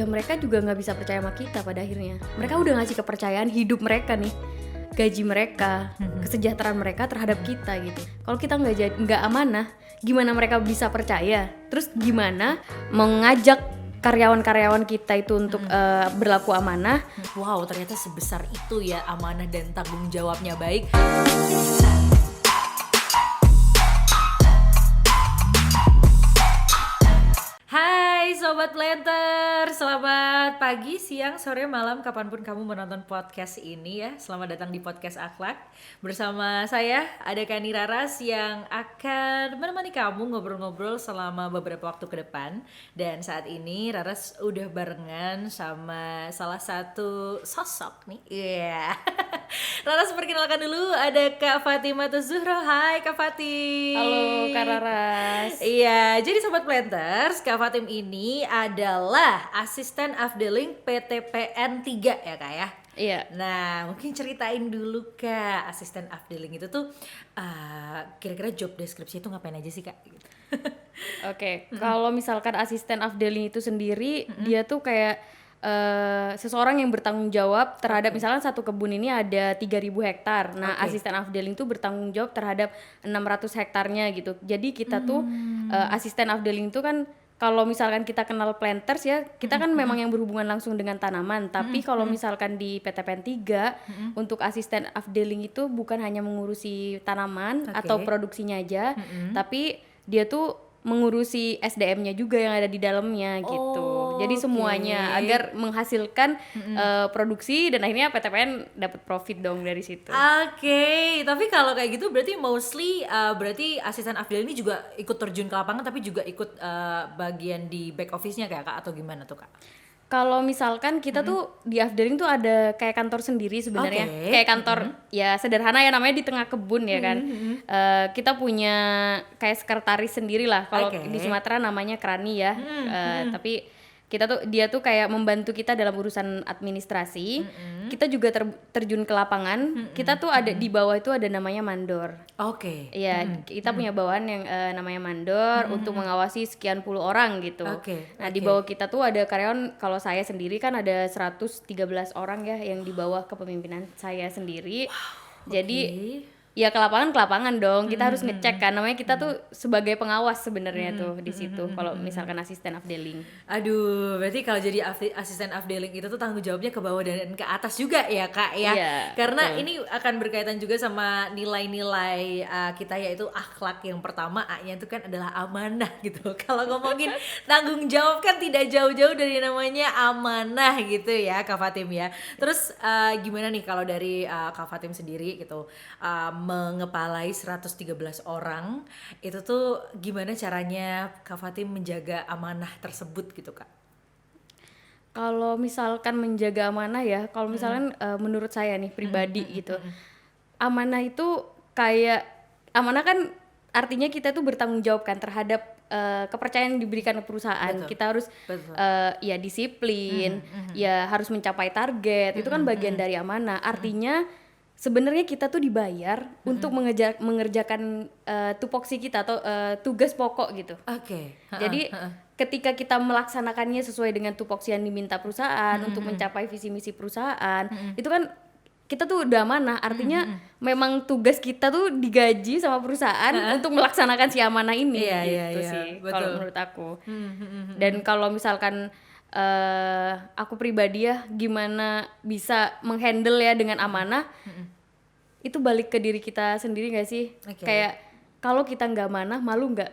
ya mereka juga nggak bisa percaya sama kita pada akhirnya. Mereka udah ngasih kepercayaan hidup mereka nih, gaji mereka, kesejahteraan mereka terhadap kita gitu. Kalau kita nggak amanah, gimana mereka bisa percaya? Terus gimana mengajak karyawan-karyawan kita itu untuk berlaku amanah? Wow, ternyata sebesar itu ya amanah dan tanggung jawabnya. Baik. Hai Sobat Planter, selamat pagi, siang, sore, malam, kapanpun kamu menonton podcast ini ya. Selamat datang di podcast Akhlak. Bersama saya ada Kani Raras yang akan menemani kamu ngobrol-ngobrol selama beberapa waktu ke depan. Dan saat ini Raras udah barengan sama salah satu sosok nih. Iya. Raras perkenalkan dulu, ada Kak Fatimah Zuhro. Hai Kak Fatim. Halo Kak Raras. Iya, jadi Sobat Planters, Kak Fatim ini adalah asisten afdeling PTPN 3 ya Kak ya? Iya. Nah, mungkin ceritain dulu Kak, asisten afdeling itu tuh kira-kira job deskripsi itu ngapain aja sih Kak? Gitu. Oke, kalau misalkan asisten afdeling itu sendiri, dia tuh kayak seseorang yang bertanggung jawab terhadap misalnya satu kebun ini ada 3.000 hektar. Nah, asisten afdeling itu bertanggung jawab terhadap 600 hektarnya gitu. Jadi kita tuh asisten afdeling itu kan kalau misalkan kita kenal planters ya, kita kan memang yang berhubungan langsung dengan tanaman. Tapi kalau misalkan di PTPN 3 untuk asisten afdeling itu bukan hanya mengurusi tanaman atau produksinya aja, tapi dia tuh mengurusi SDM-nya juga yang ada di dalamnya gitu. Jadi semuanya agar menghasilkan produksi dan akhirnya PTPN dapat profit dong dari situ. Oke, tapi kalau kayak gitu berarti mostly berarti asisten afdeling ini juga ikut terjun ke lapangan tapi juga ikut bagian di back office-nya kayak Kak atau gimana tuh Kak? Kalau misalkan kita tuh di afdeling tuh ada kayak kantor sendiri sebenarnya, kayak kantor ya sederhana ya namanya di tengah kebun ya kan. Kita punya kayak sekretaris sendiri lah. Kalau di Sumatera namanya krani ya. Tapi dia tuh kayak membantu kita dalam urusan administrasi. Kita juga terjun ke lapangan. Kita tuh ada di bawah itu ada namanya mandor. Oke. Iya, kita punya bawahan yang namanya mandor untuk mengawasi sekian puluh orang gitu. Nah, di bawah kita tuh ada karyawan, kalau saya sendiri kan ada 113 orang ya yang di bawah kepemimpinan saya sendiri. Jadi ya ke lapangan dong. Kita harus ngecek kan. Namanya kita tuh sebagai pengawas sebenarnya tuh di situ. Kalau misalkan asisten afdeling. Aduh, berarti kalau jadi asisten afdeling itu tuh tanggung jawabnya ke bawah dan ke atas juga ya Kak ya. Iya, Karena betul. ini akan berkaitan juga sama nilai-nilai kita, yaitu akhlak. Yang pertama A-nya itu kan adalah amanah gitu. Kalau ngomongin tanggung jawab kan tidak jauh-jauh dari namanya amanah gitu ya Kak Fatim ya. Terus gimana nih kalau dari Kak Fatim sendiri gitu mengepalai 113 orang, itu tuh gimana caranya Kak Fatim menjaga amanah tersebut gitu Kak? Kalau misalkan menjaga amanah ya, kalau misalkan menurut saya nih pribadi gitu, amanah itu kayak amanah kan artinya kita tuh bertanggung jawab kan terhadap kepercayaan yang diberikan ke perusahaan. Kita harus ya disiplin, ya harus mencapai target. Itu kan bagian dari amanah. Artinya sebenarnya kita tuh dibayar untuk mengerjakan tupoksi kita atau tugas pokok gitu. Jadi ketika kita melaksanakannya sesuai dengan tupoksi yang diminta perusahaan untuk mencapai visi misi perusahaan, itu kan kita tuh udah amanah. Artinya memang tugas kita tuh digaji sama perusahaan untuk melaksanakan si amanah ini gitu sih kalau menurut aku. Dan kalau misalkan aku pribadi ya gimana bisa menghandle ya dengan amanah, itu balik ke diri kita sendiri gak sih? Kayak kalau kita nggak amanah, malu nggak?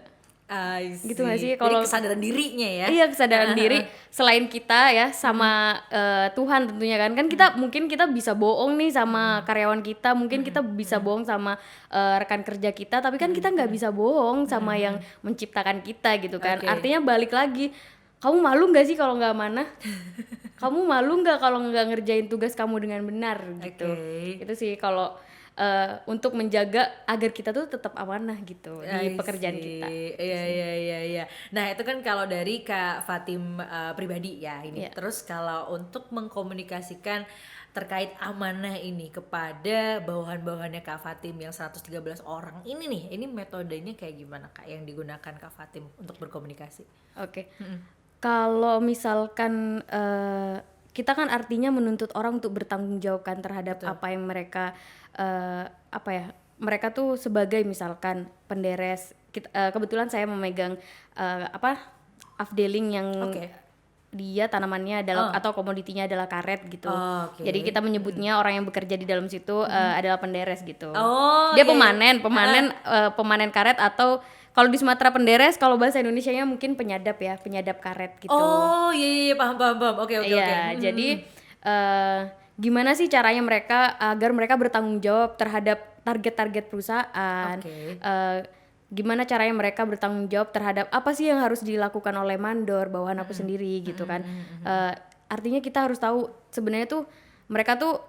Gitu gak sih? Kalau kesadaran dirinya ya? Iya, kesadaran diri. Selain kita ya sama Tuhan tentunya kan kita mungkin kita bisa bohong nih sama karyawan kita, mungkin kita bisa bohong sama rekan kerja kita, tapi kan kita nggak bisa bohong sama yang menciptakan kita gitu kan. Artinya balik lagi, kamu malu nggak sih kalau nggak amanah? Kamu malu nggak kalau nggak ngerjain tugas kamu dengan benar gitu? Itu sih kalau untuk menjaga agar kita tuh tetap amanah gitu di pekerjaan kita. Iya. Nah itu kan kalau dari Kak Fatim pribadi ya ini. Terus kalau untuk mengkomunikasikan terkait amanah ini kepada bawahan-bawahannya Kak Fatim yang 113 orang ini nih, ini metodenya kayak gimana Kak yang digunakan Kak Fatim untuk berkomunikasi? Kalau misalkan kita kan artinya menuntut orang untuk bertanggung jawabkan terhadap Betul. apa yang mereka apa ya, mereka tuh sebagai misalkan penderes. Kebetulan saya memegang afdeling yang Oke. dia tanamannya adalah atau komoditinya adalah karet gitu. Oh, oke. Jadi kita menyebutnya orang yang bekerja di dalam situ adalah penderes gitu. Oh, Dia iya, iya. pemanen karet, atau kalau di Sumatera penderes, kalau bahasa Indonesianya mungkin penyadap ya, penyadap karet gitu. Oh, iya, iya, iya, paham, paham, paham. Oke, oke, oke. Iya, jadi gimana sih caranya mereka agar mereka bertanggung jawab terhadap target-target perusahaan? Oke. Gimana caranya mereka bertanggung jawab terhadap apa sih yang harus dilakukan oleh mandor bawahan aku sendiri gitu kan? Artinya kita harus tahu sebenarnya tuh mereka tuh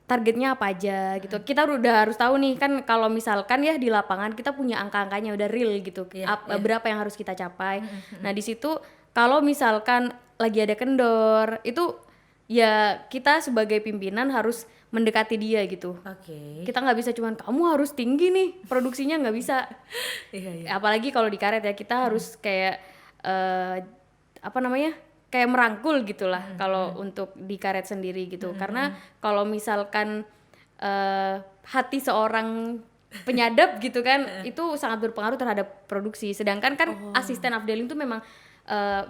targetnya apa aja gitu. Kita udah harus tahu nih kan, kalau misalkan ya di lapangan kita punya angka-angkanya udah real gitu. Iya, iya. Berapa yang harus kita capai. Nah, di situ kalau misalkan lagi ada kendor, itu ya kita sebagai pimpinan harus mendekati dia gitu. Oke. Kita nggak bisa cuman kamu harus tinggi nih produksinya, nggak bisa. Iya, iya. Apalagi kalau di karet ya kita harus kayak apa namanya, kayak merangkul gitulah kalau untuk di karet sendiri gitu. Karena kalau misalkan hati seorang penyadap gitu kan itu sangat berpengaruh terhadap produksi. Sedangkan kan asisten afdeling itu memang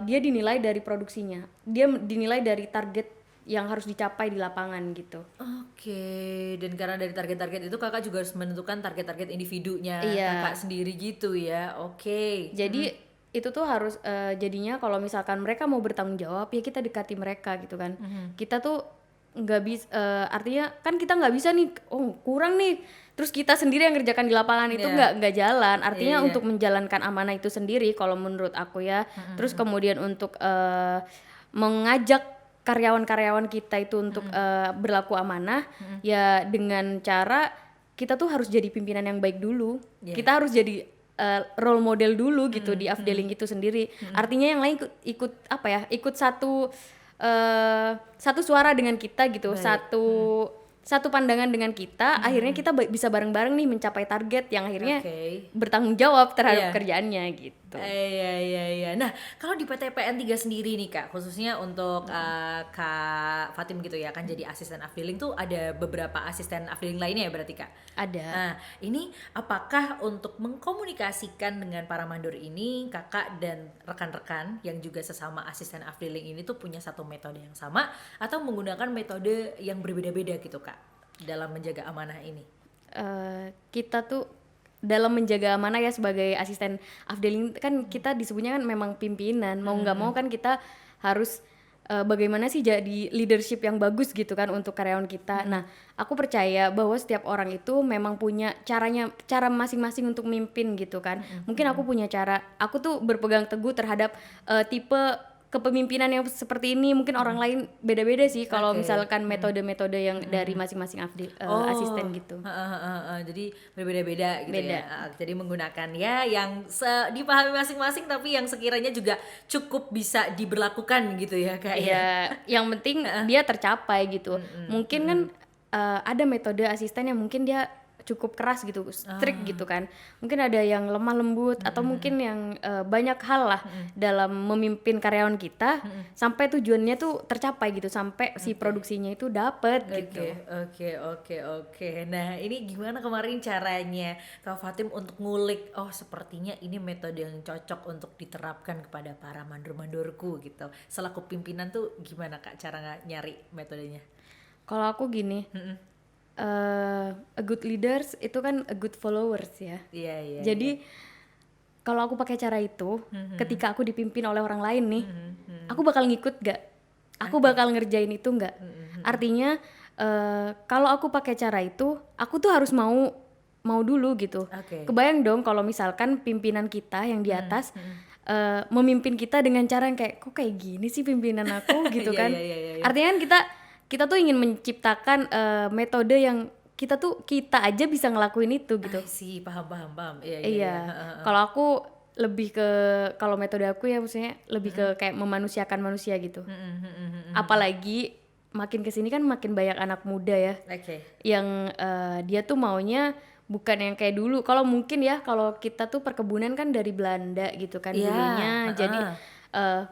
dia dinilai dari produksinya, dia dinilai dari target yang harus dicapai di lapangan gitu. Oke, dan karena dari target-target itu kakak juga harus menentukan target-target individunya Iya. kakak sendiri gitu ya. Oke. Jadi itu tuh harus jadinya kalau misalkan mereka mau bertanggung jawab ya kita dekati mereka gitu kan. Kita tuh nggak bisa, artinya kan kita nggak bisa nih, oh kurang nih, terus kita sendiri yang kerjakan di lapangan itu Iya. nggak jalan. Artinya Iya, iya. untuk menjalankan amanah itu sendiri kalau menurut aku ya. Terus kemudian untuk mengajak karyawan-karyawan kita itu untuk berlaku amanah ya dengan cara kita tuh harus jadi pimpinan yang baik dulu. Iya. Kita harus jadi role model dulu gitu di afdeling itu sendiri. Artinya yang lain ikut apa ya? Ikut satu suara dengan kita gitu. Baik. Satu pandangan dengan kita, akhirnya kita bisa bareng-bareng nih mencapai target yang akhirnya Oke. bertanggung jawab terhadap Iya. kerjaannya gitu. Iya, iya, iya. Nah, kalau di PTPN 3 sendiri nih Kak, khususnya untuk Kak Fatim gitu ya, kan jadi asisten afdeling tuh ada beberapa asisten afdeling lainnya ya berarti Kak? Ada. Nah, ini apakah untuk mengkomunikasikan dengan para mandor ini, kakak dan rekan-rekan yang juga sesama asisten afdeling ini tuh punya satu metode yang sama atau menggunakan metode yang berbeda-beda gitu Kak dalam menjaga amanah ini? Kita tuh dalam menjaga amanah ya sebagai asisten afdeling kan kita disebutnya kan memang pimpinan, mau nggak mau kan kita harus bagaimana sih jadi leadership yang bagus gitu kan untuk karyawan kita. Nah, aku percaya bahwa setiap orang itu memang punya cara masing-masing untuk mimpin gitu kan. Mungkin aku punya cara, aku tuh berpegang teguh terhadap tipe kepemimpinan yang seperti ini. Mungkin orang lain beda-beda sih kalau Oke. misalkan metode-metode yang dari masing-masing asisten gitu. Jadi berbeda-beda gitu Beda. ya. Jadi menggunakan ya yang dipahami masing-masing tapi yang sekiranya juga cukup bisa diberlakukan gitu ya Kak ya. Iya, yang penting dia tercapai gitu. Mungkin kan ada metode asisten yang mungkin dia cukup keras gitu, strict gitu kan. Mungkin ada yang lemah lembut atau mungkin yang banyak hal lah dalam memimpin karyawan kita sampai tujuannya tuh tercapai gitu, sampai si produksinya itu dapet gitu. Oke. Nah, ini gimana kemarin caranya Kak Fatim untuk ngulik, oh sepertinya ini metode yang cocok untuk diterapkan kepada para mandor-mandorku gitu. Selaku pimpinan tuh gimana Kak cara nyari metodenya? Kalau aku gini, a good leaders itu kan a good followers ya. Iya. Jadi kalau aku pakai cara itu, ketika aku dipimpin oleh orang lain nih, aku bakal ngikut gak? Aku bakal ngerjain itu gak? Artinya kalau aku pakai cara itu, aku tuh harus mau dulu gitu. Oke. Kebayang dong kalau misalkan pimpinan kita yang di atas memimpin kita dengan cara yang kayak kok kayak gini sih pimpinan aku gitu Iya, kan. iya. Artinya kan kita tuh ingin menciptakan metode yang kita aja bisa ngelakuin itu gitu. I see, paham. Iya. Kalau aku lebih ke, kalau metode aku ya maksudnya lebih ke kayak memanusiakan manusia gitu. Apalagi makin kesini kan makin banyak anak muda ya Oke. yang dia tuh maunya bukan yang kayak dulu. Kalau mungkin ya kalau kita tuh perkebunan kan dari Belanda gitu kan Iya, dulunya. Jadi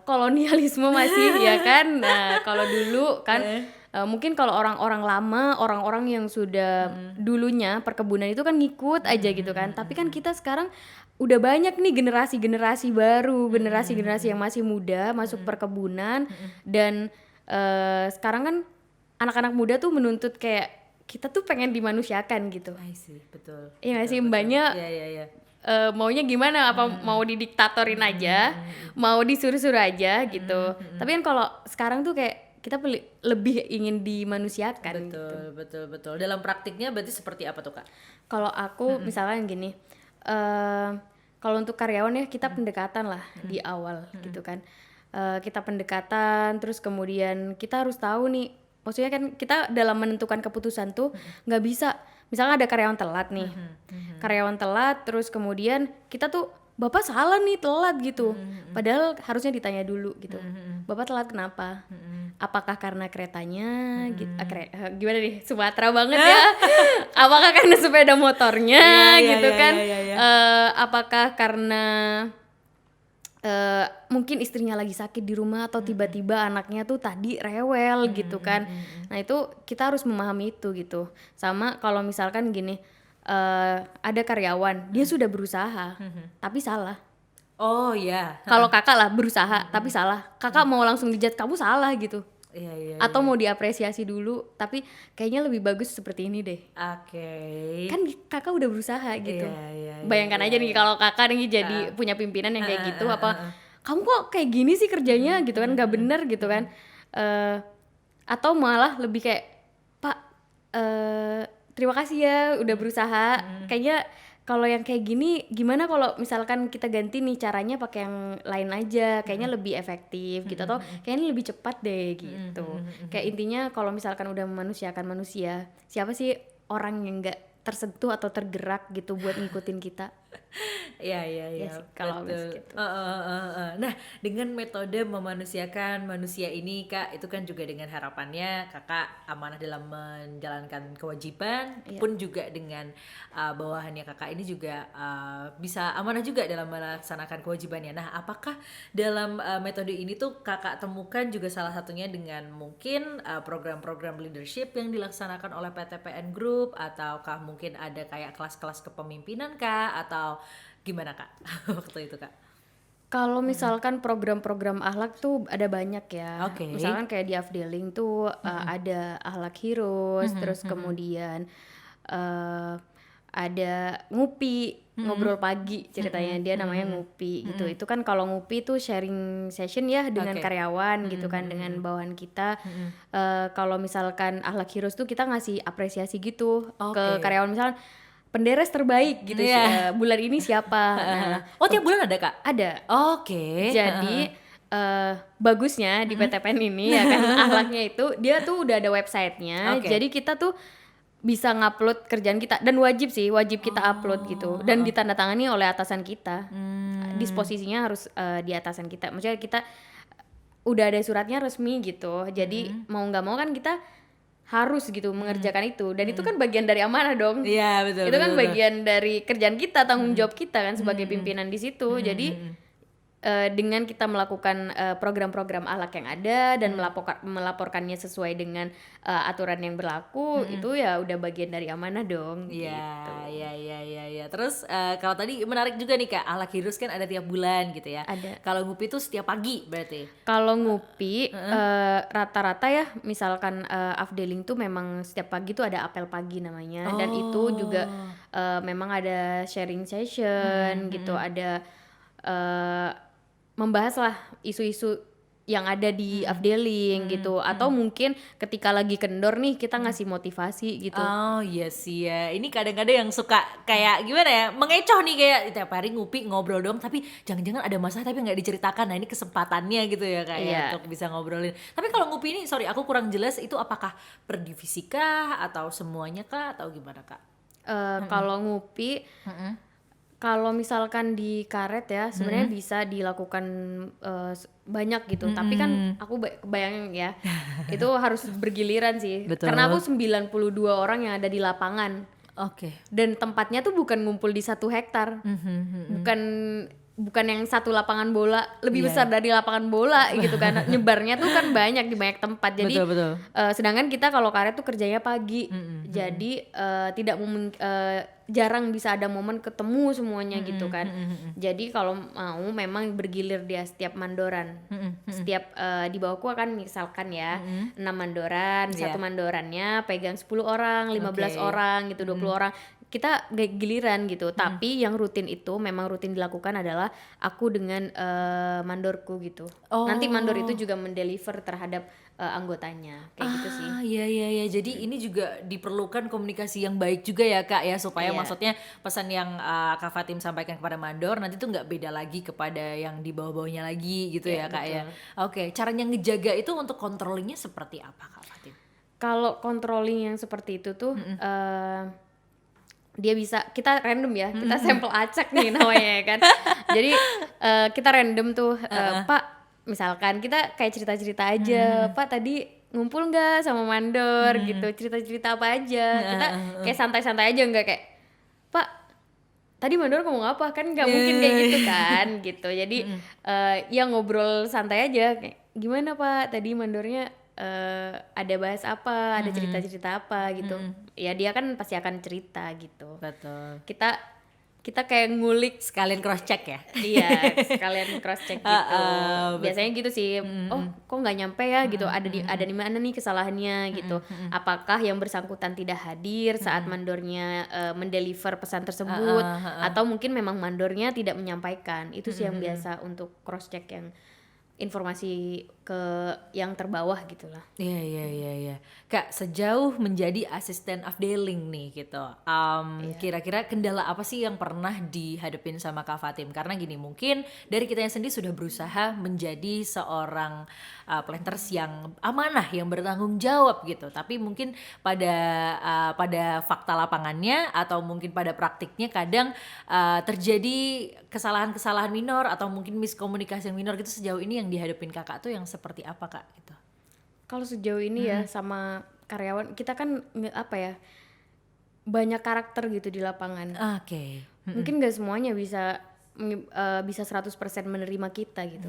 kolonialisme masih ya kan. Nah, kalau dulu kan mungkin kalau orang-orang lama, orang-orang yang sudah dulunya perkebunan itu kan ngikut aja gitu kan. Tapi kan kita sekarang udah banyak nih generasi-generasi baru, generasi-generasi yang masih muda masuk perkebunan dan sekarang kan anak-anak muda tuh menuntut kayak kita tuh pengen dimanusiakan gitu. I see, betul. Iya nggak sih mbaknya Iya. maunya gimana, apa mau didiktatorin aja, mau disuruh-suruh aja gitu. Tapi kan kalau sekarang tuh kayak kita lebih ingin dimanusiakan gitu. Betul. Dalam praktiknya berarti seperti apa tuh Kak? Kalau aku misalkan gini, kalau untuk karyawan ya kita pendekatan lah di awal gitu kan. Kita pendekatan, terus kemudian kita harus tahu nih, maksudnya kan kita dalam menentukan keputusan tuh nggak bisa, misalnya ada karyawan telat nih, karyawan telat, terus kemudian kita tuh bapak salah nih telat gitu, padahal harusnya ditanya dulu gitu, bapak telat kenapa? Apakah karena keretanya, gitu, gimana nih Sumatera banget ya? Apakah karena sepeda motornya gitu kan? Apakah karena mungkin istrinya lagi sakit di rumah atau tiba-tiba anaknya tuh tadi rewel gitu kan. Nah itu kita harus memahami itu gitu. Sama kalau misalkan gini, ada karyawan dia sudah berusaha tapi salah. Oh ya. Kalau kakak lah berusaha tapi salah, kakak mau langsung dijat kamu salah gitu. Iya. Atau mau diapresiasi dulu, tapi kayaknya lebih bagus seperti ini deh. Oke. Kan kakak udah berusaha gitu. Iya, Bayangkan aja nih kalau kakak nih jadi punya pimpinan yang kayak gitu, apa kamu kok kayak gini sih kerjanya gitu kan, nggak bener gitu kan. Atau malah lebih kayak Pak, terima kasih ya udah berusaha. Kayaknya kalau yang kayak gini gimana kalau misalkan kita ganti nih caranya pakai yang lain aja, kayaknya lebih efektif gitu, atau kayaknya lebih cepat deh gitu. Kayak intinya kalau misalkan udah memanusiakan manusia, siapa sih orang yang nggak tersentuh atau tergerak gitu buat ngikutin kita? Iya. Ya sih, kalau Betul. gitu. Nah, dengan metode memanusiakan manusia ini Kak, itu kan juga dengan harapannya Kakak amanah dalam menjalankan kewajiban, pun juga dengan bawahannya Kakak ini juga bisa amanah juga dalam melaksanakan kewajibannya. Nah, apakah dalam metode ini tuh Kakak temukan juga salah satunya dengan mungkin program-program leadership yang dilaksanakan oleh PTPN Group, ataukah mungkin ada kayak kelas-kelas kepemimpinan Kak, atau gimana Kak waktu itu Kak? Kalau misalkan program-program akhlak tuh ada banyak ya. Oke. Misalkan kayak di Afdeling tuh ada akhlak heroes, terus kemudian ada ngupi, ngobrol pagi ceritanya, dia namanya ngupi gitu. Itu kan kalau ngupi tuh sharing session ya dengan karyawan gitu kan, dengan bawahan kita. Kalau misalkan akhlak heroes tuh kita ngasih apresiasi gitu ke karyawan, misalkan penderes terbaik gitu bulan ini siapa. Nah, Tiap bulan ada Kak? ada. Oke. Jadi bagusnya di PTPN ini ya kan, akhlaknya itu dia tuh udah ada websitenya. Jadi kita tuh bisa ngupload kerjaan kita, dan wajib kita upload gitu, dan ditandatangani oleh atasan kita. Disposisinya harus di atasan kita, maksudnya kita udah ada suratnya resmi gitu. Jadi mau nggak mau kan kita harus gitu mengerjakan itu, dan itu kan bagian dari amanah dong. Iya, betul. Itu kan bagian dari kerjaan kita, tanggung jawab kita kan sebagai pimpinan di situ. Jadi dengan kita melakukan program-program akhlak yang ada dan melaporkannya sesuai dengan aturan yang berlaku, itu ya udah bagian dari amanah dong. Iya. Terus kalau tadi menarik juga nih Kak, akhlak heroes kan ada tiap bulan gitu ya. Ada. Kalau ngupi itu setiap pagi berarti? Kalau ngupi rata-rata ya, misalkan Afdeling tuh memang setiap pagi tuh ada apel pagi namanya, dan itu juga memang ada sharing session gitu, ada membahas lah isu-isu yang ada di Afdeling gitu, atau mungkin ketika lagi kendor nih kita ngasih motivasi gitu. Oh iya sih ya, ini kadang-kadang yang suka kayak gimana ya, mengecoh nih, kayak tiap hari ngupi ngobrol dong, tapi jangan-jangan ada masalah tapi nggak diceritakan. Nah ini kesempatannya gitu ya Kak ya, untuk bisa ngobrolin. Tapi kalau ngupi ini, sorry aku kurang jelas, itu apakah per divisi kah atau semuanya kah atau gimana Kak? Kalau ngupi, kalau misalkan di karet ya sebenarnya bisa dilakukan banyak gitu, tapi kan aku bayangin ya itu harus bergiliran sih. Betul. Karena aku 92 orang yang ada di lapangan. Oke. Dan tempatnya tuh bukan ngumpul di 1 hektar, bukan bukan yang satu lapangan bola lebih Iya. besar dari lapangan bola gitu kan, nyebarnya tuh kan banyak di banyak tempat. Jadi Betul. sedangkan kita kalau karet tuh kerjanya pagi, jadi tidak jarang bisa ada momen ketemu semuanya gitu kan. Jadi kalau mau memang bergilir dia setiap mandoran, setiap di bawahku kan misalkan ya 6 mandoran, Iya. satu mandorannya pegang 10 orang, 15 Oke. orang gitu, 20 orang. Kita giliran gitu, tapi yang rutin itu memang rutin dilakukan adalah aku dengan mandorku gitu. Nanti mandor itu juga mendeliver terhadap anggotanya, kayak gitu sih. Iya. Jadi ini juga diperlukan komunikasi yang baik juga ya Kak ya, supaya Iya. maksudnya pesan yang Kak Fatim sampaikan kepada mandor nanti tuh nggak beda lagi kepada yang di bawah-bawahnya lagi gitu Iya, ya Kak ya. betul. Oke, caranya ngejaga itu untuk controllingnya seperti apa Kak Fatim? Kalau controlling yang seperti itu tuh dia bisa, kita random ya, kita sampel acak nih namanya ya kan. Jadi kita random tuh, Pak, misalkan kita kayak cerita-cerita aja, Pak tadi ngumpul nggak sama mandor gitu, cerita-cerita apa aja, kita kayak santai-santai aja, nggak kayak, Pak tadi mandor ngomong apa, kan nggak mungkin kayak gitu kan gitu. Jadi ya ngobrol santai aja, kayak gimana Pak tadi mandornya ada bahas apa, ada cerita-cerita apa gitu. Ya dia kan pasti akan cerita gitu. Betul. Kita kayak ngulik, Sekalian cross check ya. iya, sekalian cross check gitu. Biasanya gitu sih. Oh, kok nggak nyampe ya gitu. Ada di mana nih kesalahannya gitu. Apakah yang bersangkutan tidak hadir saat mandornya mendeliver pesan tersebut, atau mungkin memang mandornya tidak menyampaikan. Itu sih yang biasa untuk cross check yang informasi ke yang terbawah gitulah. Iya. Kak, sejauh menjadi asisten afdeling nih gitu, kira-kira kendala apa sih yang pernah dihadapin sama Kak Fatim? Karena gini, mungkin dari kita yang sendiri sudah berusaha menjadi seorang planters yang amanah, yang bertanggung jawab gitu. Tapi mungkin pada fakta lapangannya atau mungkin pada praktiknya kadang terjadi kesalahan-kesalahan minor atau mungkin miskomunikasi yang minor gitu. Sejauh ini yang dihadapin kakak tuh yang seperti apa Kak gitu? Kalau sejauh ini ya sama karyawan kita kan banyak karakter gitu di lapangan. Oke. Mungkin gak semuanya bisa 100% menerima kita gitu.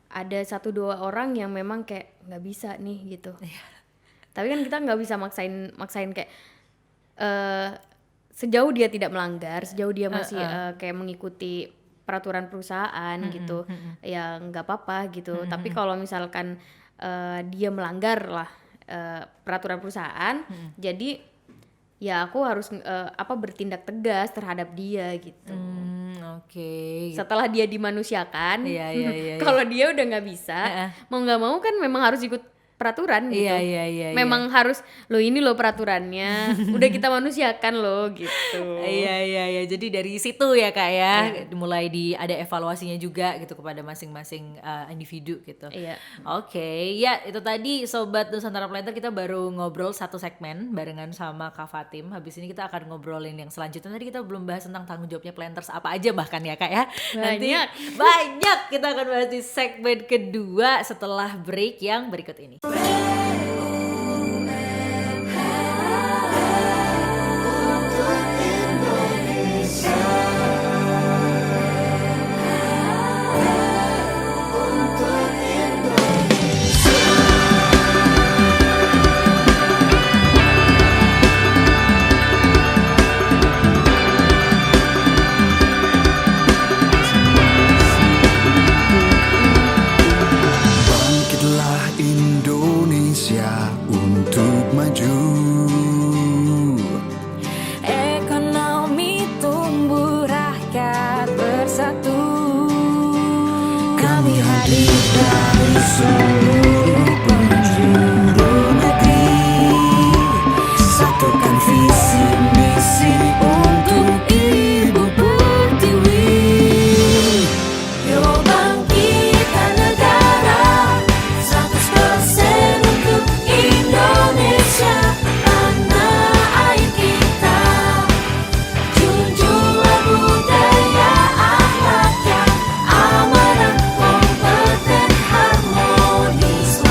Ada 1-2 orang yang memang kayak nggak bisa nih gitu. Tapi kan kita nggak bisa maksain kayak sejauh dia tidak melanggar, sejauh dia masih kayak mengikuti peraturan perusahaan gitu, ya nggak apa-apa gitu. Tapi kalau misalkan dia melanggar lah peraturan perusahaan, jadi ya aku harus bertindak tegas terhadap dia gitu. Oke. Setelah dia dimanusiakan, Iya. kalau dia udah nggak bisa, mau nggak mau kan memang harus ikut peraturan gitu. Iya. Memang harus, lo ini lo peraturannya, udah kita manusiakan lo gitu. Iya. Jadi dari situ ya Kak ya, mulai ada evaluasinya juga gitu kepada masing-masing individu gitu. Iya. Oke, ya itu tadi Sobat Nusantara Planter, kita baru ngobrol satu segmen barengan sama Kak Fatim. Habis ini kita akan ngobrolin yang selanjutnya. Tadi kita belum bahas tentang tanggung jawabnya planters apa aja bahkan ya Kak ya. Nanti banyak kita akan bahas di segmen kedua setelah break yang berikut ini. Bangkitlah Indonesia untuk maju. Ekonomi tumbuh, rakyat bersatu. Kami hadir dari seluruh penjuru negeri, satukan visi misi untuk Ibu Pertiwi. Yuk bangkitkan negara, 100% untuk Indonesia, tanah air kita. Junjunglah budaya akhlak yang amanah, kompeten, harmonis,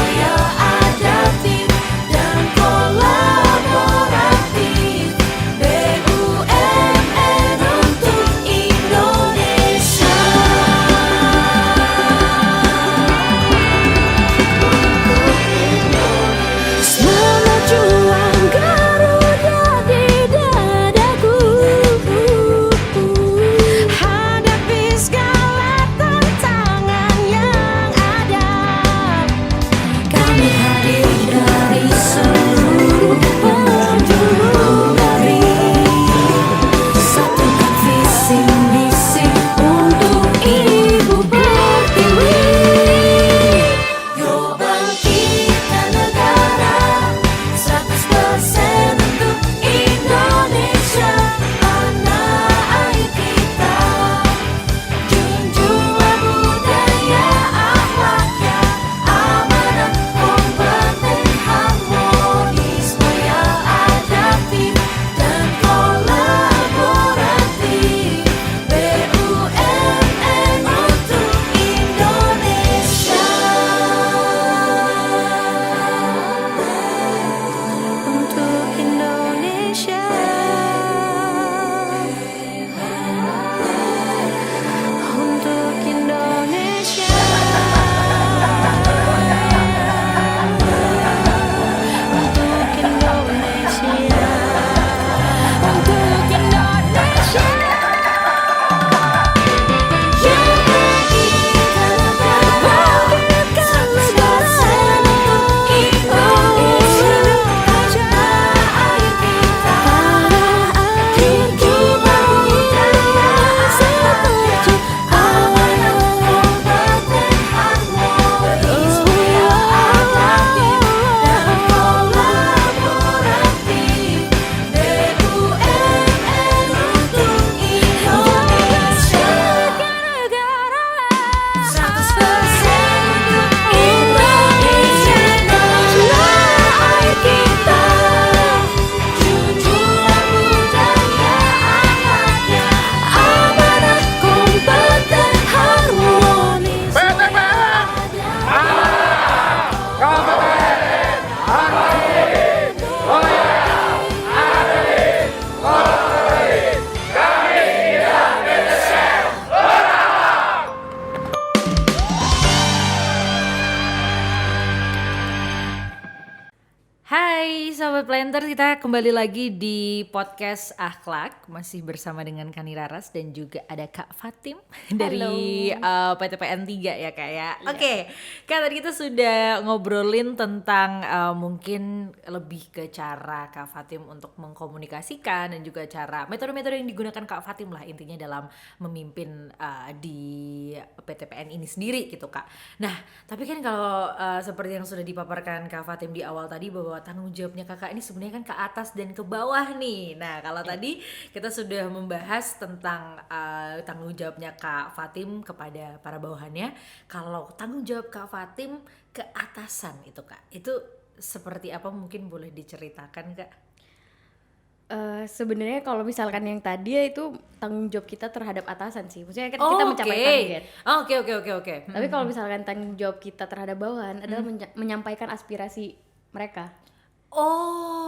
Hai Sobat Planter, kita kembali lagi di podcast Akhlak. Masih bersama dengan Kani Raras dan juga ada Kak Fatim dari PTPN 3 ya Kak ya. Oke, Kak, tadi kita sudah ngobrolin tentang mungkin lebih ke cara Kak Fatim untuk mengkomunikasikan dan juga cara metode-metode yang digunakan Kak Fatim lah intinya dalam memimpin di PTPN ini sendiri gitu Kak. Nah, tapi kan kalau seperti yang sudah dipaparkan Kak Fatim di awal tadi bahwa tanggung jawabnya kakak ini sebenarnya kan ke atas dan ke bawah nih. Nah, kalau tadi kita sudah membahas tentang tanggung jawabnya Kak Fatim kepada para bawahannya. Kalau tanggung jawab Kak Fatim ke atasan itu Kak, itu seperti apa, mungkin boleh diceritakan Kak? Sebenarnya kalau misalkan yang tadi ya itu tanggung jawab kita terhadap atasan sih. Maksudnya kan kita mencapai target. Oke. Tapi kalau misalkan tanggung jawab kita terhadap bawahan adalah menyampaikan aspirasi mereka.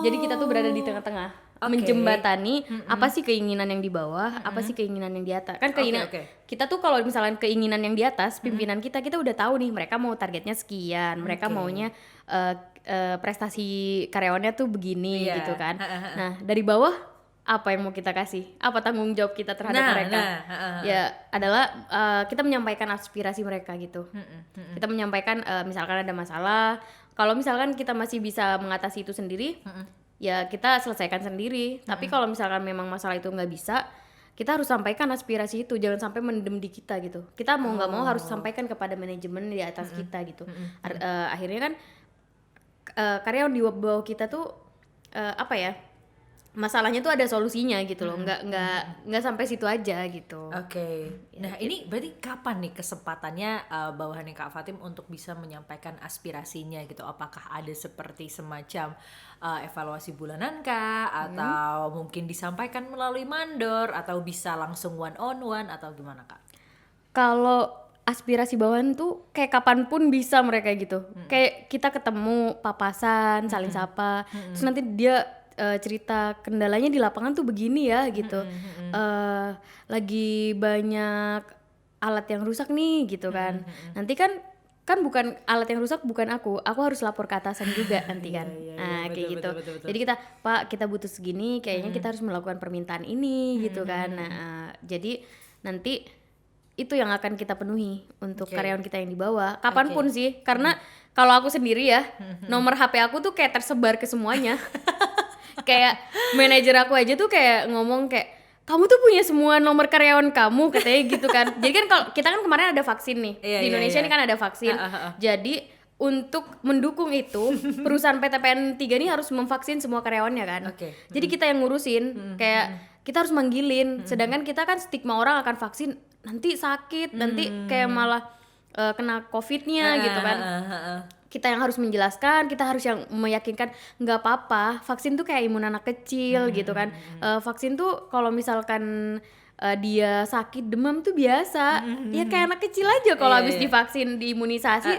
Jadi kita tuh berada di tengah-tengah, menjembatani apa sih keinginan yang di bawah, apa sih keinginan yang di atas. Kan keinginan kita tuh kalau misalkan keinginan yang di atas, pimpinan kita udah tahu nih mereka mau targetnya sekian, mereka maunya prestasi karyawannya tuh begini gitu kan. Nah, dari bawah apa yang mau kita kasih? Apa tanggung jawab kita terhadap mereka? Ya adalah kita menyampaikan aspirasi mereka gitu. Kita menyampaikan misalkan ada masalah. Kalau misalkan kita masih bisa mengatasi itu sendiri, ya kita selesaikan sendiri. Tapi kalau misalkan memang masalah itu nggak bisa, kita harus sampaikan aspirasi itu. Jangan sampai mendem di kita gitu. Kita mau nggak mau harus sampaikan kepada manajemen di atas kita gitu. Akhirnya kan karyawan di bawah kita tuh masalahnya tuh ada solusinya gitu loh, nggak sampai situ aja gitu. Oke. Nah, ini berarti kapan nih kesempatannya bawahannya Kak Fatim untuk bisa menyampaikan aspirasinya gitu? Apakah ada seperti semacam evaluasi bulanan kah, atau mungkin disampaikan melalui mandor, atau bisa langsung one on one, atau gimana Kak? Kalau aspirasi bawahan tuh kayak kapanpun bisa mereka gitu. Kayak kita ketemu papasan, saling sapa, terus nanti dia cerita kendalanya di lapangan tuh begini ya gitu. Lagi banyak alat yang rusak nih gitu kan. Nanti kan bukan alat yang rusak, bukan aku harus lapor ke atasan juga nanti kan. Kayak gitu. Betul. Jadi kita butuh segini, kayaknya kita harus melakukan permintaan ini gitu kan. Jadi nanti itu yang akan kita penuhi untuk karyawan kita yang di bawah. Kapanpun sih, karena kalau aku sendiri ya, nomor HP aku tuh kayak tersebar ke semuanya. Kayak manajer aku aja tuh kayak ngomong kayak, kamu tuh punya semua nomor karyawan kamu, katanya gitu kan. Jadi kan kalau kita kan kemarin ada vaksin nih, di Indonesia ini kan ada vaksin. Jadi untuk mendukung itu, perusahaan PTPN 3 ini harus memvaksin semua karyawannya kan. Jadi kita yang ngurusin, kayak kita harus manggilin. Sedangkan kita kan stigma orang akan vaksin, nanti sakit, nanti kayak malah kena COVID-nya gitu kan. Kita yang harus menjelaskan, kita harus yang meyakinkan nggak apa-apa, vaksin tuh kayak imun anak kecil gitu kan. Vaksin tuh kalau misalkan dia sakit demam tuh biasa, ya kayak anak kecil aja kalau habis divaksin, diimunisasi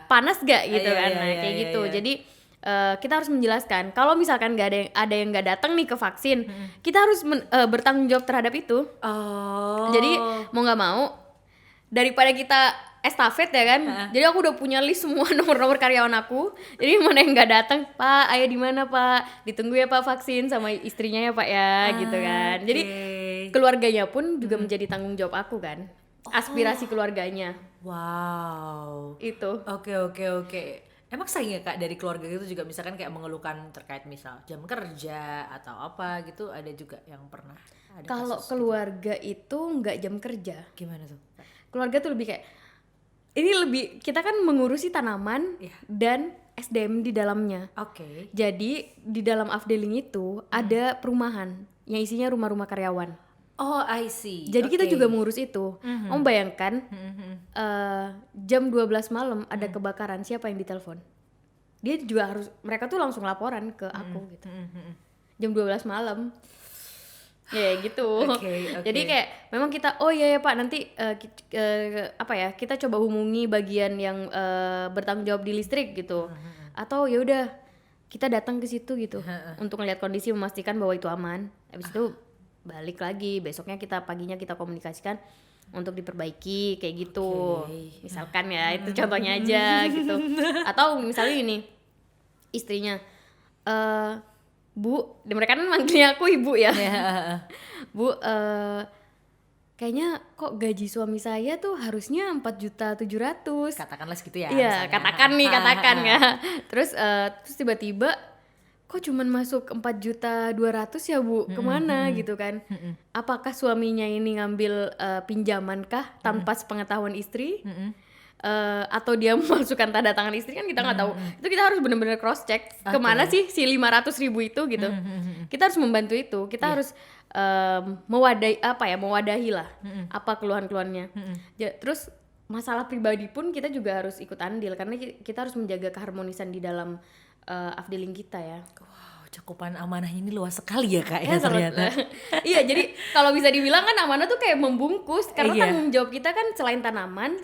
panas gak gitu kan. Nah kayak gitu. Jadi kita harus menjelaskan kalau misalkan nggak ada yang nggak datang nih ke vaksin, kita harus bertanggung jawab terhadap itu. Jadi mau nggak mau, daripada kita estafet ya kan. Jadi aku udah punya list semua nomor-nomor karyawan aku. Jadi mana yang nggak datang, Pak, ayah di mana Pak? Ditunggu ya Pak vaksin sama istrinya ya Pak ya, gitu kan. Jadi keluarganya pun juga menjadi tanggung jawab aku kan. Aspirasi keluarganya. Wow. Itu. Oke. Emang sering ya Kak dari keluarga itu juga misalkan kayak mengeluhkan terkait misal jam kerja atau apa gitu, ada juga yang pernah ada Kalau kasus keluarga itu nggak jam kerja. gitu? Gimana tuh? Keluarga tuh lebih kayak, ini lebih, kita kan mengurusi tanaman dan SDM di dalamnya. Jadi di dalam afdeling itu ada perumahan yang isinya rumah-rumah karyawan. Oh, I see. Jadi kita juga mengurus itu. Om bayangkan jam 12 malam ada kebakaran, siapa yang ditelepon? Dia juga harus, mereka tuh langsung laporan ke aku gitu. Jam 12 malam. Ya gitu. Jadi kayak memang kita ya Pak nanti kita coba hubungi bagian yang bertanggung jawab di listrik gitu. Atau ya udah kita datang ke situ gitu untuk melihat kondisi, memastikan bahwa itu aman. Habis itu balik lagi, besoknya paginya kita komunikasikan untuk diperbaiki kayak gitu. Misalkan ya itu contohnya aja gitu. Atau misalnya ini istrinya Bu, mereka kan manggilnya aku ibu ya. Bu, kayaknya kok gaji suami saya tuh harusnya 4.700.000. Katakanlah segitu ya. Iya, misalnya. katakan ya. Terus tiba-tiba kok cuman masuk 4.200.000 ya Bu, kemana gitu kan. Apakah suaminya ini ngambil pinjaman kah tanpa sepengetahuan istri? Atau dia memasukkan tanda tangan istri, kan kita nggak tahu. Itu kita harus benar-benar cross check kemana sih si 500.000 itu gitu. Kita harus membantu itu. Kita harus mewadahi lah apa keluhan-keluhannya. Terus masalah pribadi pun kita juga harus ikut andil, karena kita harus menjaga keharmonisan di dalam afdeling kita ya. Wow, cakupan amanahnya ini luas sekali ya Kak ya ternyata. Iya, jadi kalau bisa dibilang kan amanah tuh kayak membungkus, karena Iya. tanggung jawab kita kan selain tanaman,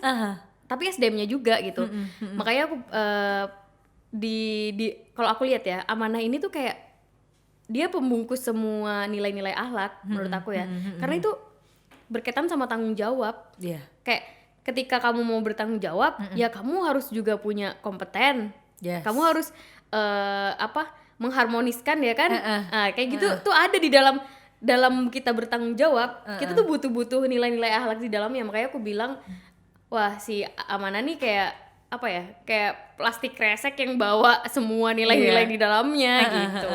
tapi SDM-nya juga gitu. Makanya aku kalau aku lihat ya, amanah ini tuh kayak dia pembungkus semua nilai-nilai akhlak menurut aku ya. Karena itu berkaitan sama tanggung jawab. Iya. Kayak ketika kamu mau bertanggung jawab, ya kamu harus juga punya kompeten. Yes. Kamu harus mengharmoniskan ya kan. Kayak gitu tuh ada di dalam kita bertanggung jawab. Kita tuh butuh nilai-nilai akhlak di dalamnya. Makanya aku bilang, wah si amanah nih kayak apa ya, kayak plastik kresek yang bawa semua nilai-nilai di dalamnya gitu,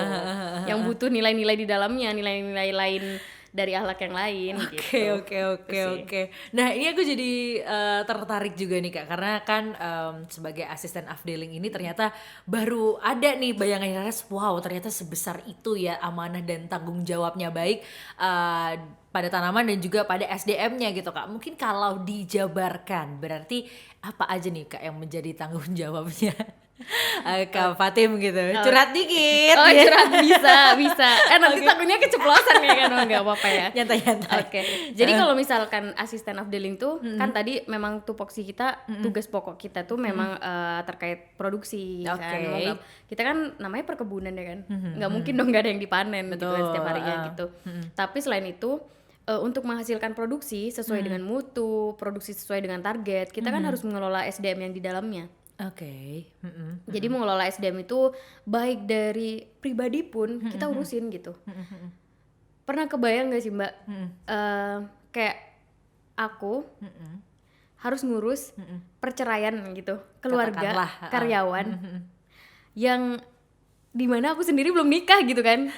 yang butuh nilai-nilai di dalamnya, nilai-nilai lain dari akhlak yang lain gitu. Oke. Nah ini aku jadi tertarik juga nih Kak, karena kan sebagai asisten afdeling ini ternyata baru ada nih bayangannya, wow ternyata sebesar itu ya amanah dan tanggung jawabnya, baik pada tanaman dan juga pada SDM-nya gitu Kak. Mungkin kalau dijabarkan berarti apa aja nih Kak yang menjadi tanggung jawabnya Kak Fatim gitu, curhat dikit. Oh curhat bisa. Nanti takutnya keceplosan ya kan, nggak apa-apa ya. Nyantai-nyantai. Oke. Jadi kalau misalkan asisten afdeling tuh kan tadi memang tupoksi kita, tugas pokok kita tuh memang terkait produksi kan. Oke. Kita kan namanya perkebunan ya kan, nggak mungkin dong nggak ada yang dipanen gitu kan setiap harinya gitu. Tapi selain itu untuk menghasilkan produksi sesuai dengan mutu, produksi sesuai dengan target, kita kan harus mengelola SDM yang di dalamnya. Oke. Jadi mengelola SDM itu baik dari pribadi pun kita urusin gitu. Pernah kebayang gak sih Mbak, kayak aku harus ngurus perceraian gitu, keluarga, Katakanlah, karyawan, yang dimana aku sendiri belum nikah gitu kan.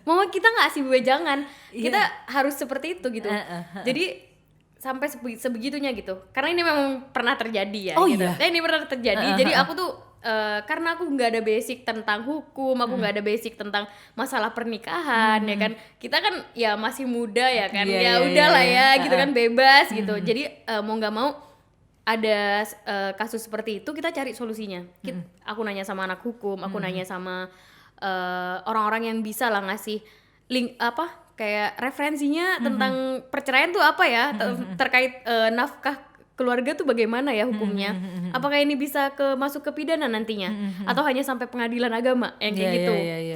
Mau kita ngasih wejangan, kita harus seperti itu gitu. Jadi sampai sebegitunya gitu, karena ini memang pernah terjadi ya. Oh gitu. iya? Ini pernah terjadi. Jadi aku tuh karena aku nggak ada basic tentang hukum, aku nggak ada basic tentang masalah pernikahan ya kan. Kita kan ya masih muda ya kan, ya udahlah ya gitu kan, bebas gitu. Jadi mau nggak mau ada kasus seperti itu, kita cari solusinya. Aku nanya sama anak hukum, aku nanya sama orang-orang yang bisa lah ngasih link kayak referensinya tentang perceraian tuh apa ya, terkait nafkah keluarga tuh bagaimana ya hukumnya, apakah ini bisa masuk ke pidana nantinya, atau hanya sampai pengadilan agama yang kayak gitu.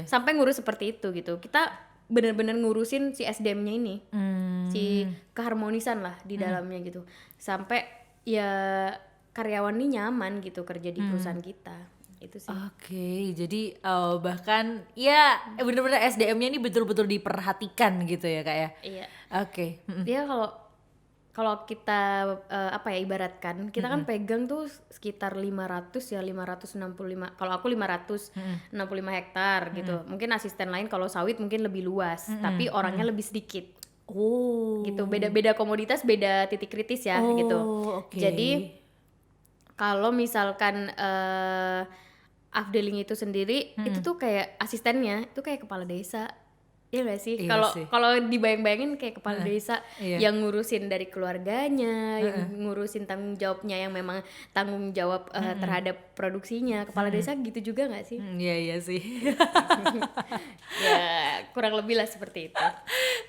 Sampai ngurus seperti itu gitu. Kita benar-benar ngurusin si SDM-nya ini, si keharmonisan lah di dalamnya gitu, sampai ya karyawan ini nyaman gitu kerja di perusahaan kita. Itu sih. Oke, jadi bahkan ya bener-bener SDM-nya ini betul-betul diperhatikan gitu ya Kak ya. Iya. Oke. Dia kalau kita ibaratkan, kita kan pegang tuh sekitar 565. Kalau aku 565 hektar gitu. Mungkin asisten lain kalau sawit mungkin lebih luas, tapi orangnya lebih sedikit. Oh. Gitu. Beda-beda komoditas, beda titik kritis ya gitu. Oke. Jadi kalau misalkan afdeling itu sendiri, itu tuh kayak asistennya itu kayak kepala desa. Iya gak sih? Iya Kalau sih. kalau dibayang-bayangin kayak kepala desa iya. yang ngurusin dari keluarganya, yang ngurusin tanggung jawabnya yang memang tanggung jawab terhadap produksinya. Kepala desa gitu juga gak sih? Iya sih. Ya kurang lebih lah seperti itu.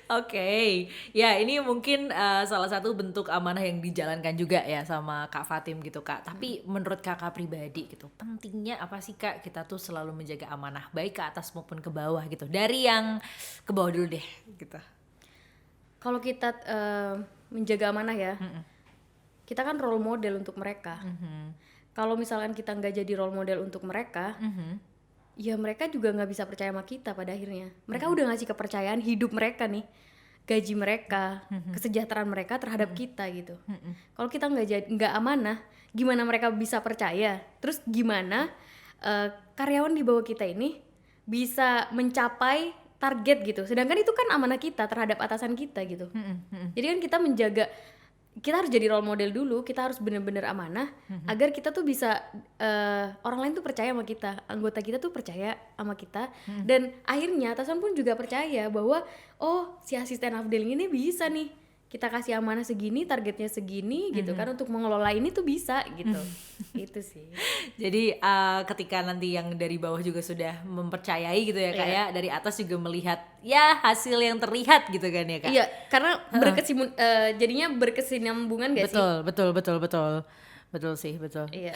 Oke, ya ini mungkin salah satu bentuk amanah yang dijalankan juga ya sama Kak Fatim gitu Kak. Tapi menurut Kakak pribadi gitu, pentingnya apa sih Kak kita tuh selalu menjaga amanah baik ke atas maupun ke bawah gitu. Dari yang ke bawah dulu deh gitu. Kalau kita menjaga amanah ya, kita kan role model untuk mereka. Kalau misalkan kita nggak jadi role model untuk mereka, ya mereka juga nggak bisa percaya sama kita pada akhirnya. Mereka udah ngasih kepercayaan hidup mereka nih, gaji mereka, kesejahteraan mereka terhadap kita gitu. Kalau kita nggak amanah, gimana mereka bisa percaya? Terus gimana karyawan di bawah kita ini bisa mencapai target gitu? Sedangkan itu kan amanah kita terhadap atasan kita gitu. Jadi kan kita harus jadi role model dulu, kita harus bener-bener amanah agar kita tuh bisa orang lain tuh percaya sama kita, anggota kita tuh percaya sama kita, dan akhirnya atasan pun juga percaya bahwa oh si asisten afdeling ini bisa nih, kita kasih amanah segini, targetnya segini gitu kan, untuk mengelola ini tuh bisa gitu. Itu sih. Jadi ketika nanti yang dari bawah juga sudah mempercayai gitu ya Kak ya, dari atas juga melihat ya hasil yang terlihat gitu kan ya Kak. Iya, karena jadinya berkesinambungan gak sih? Betul sih, betul. Iya,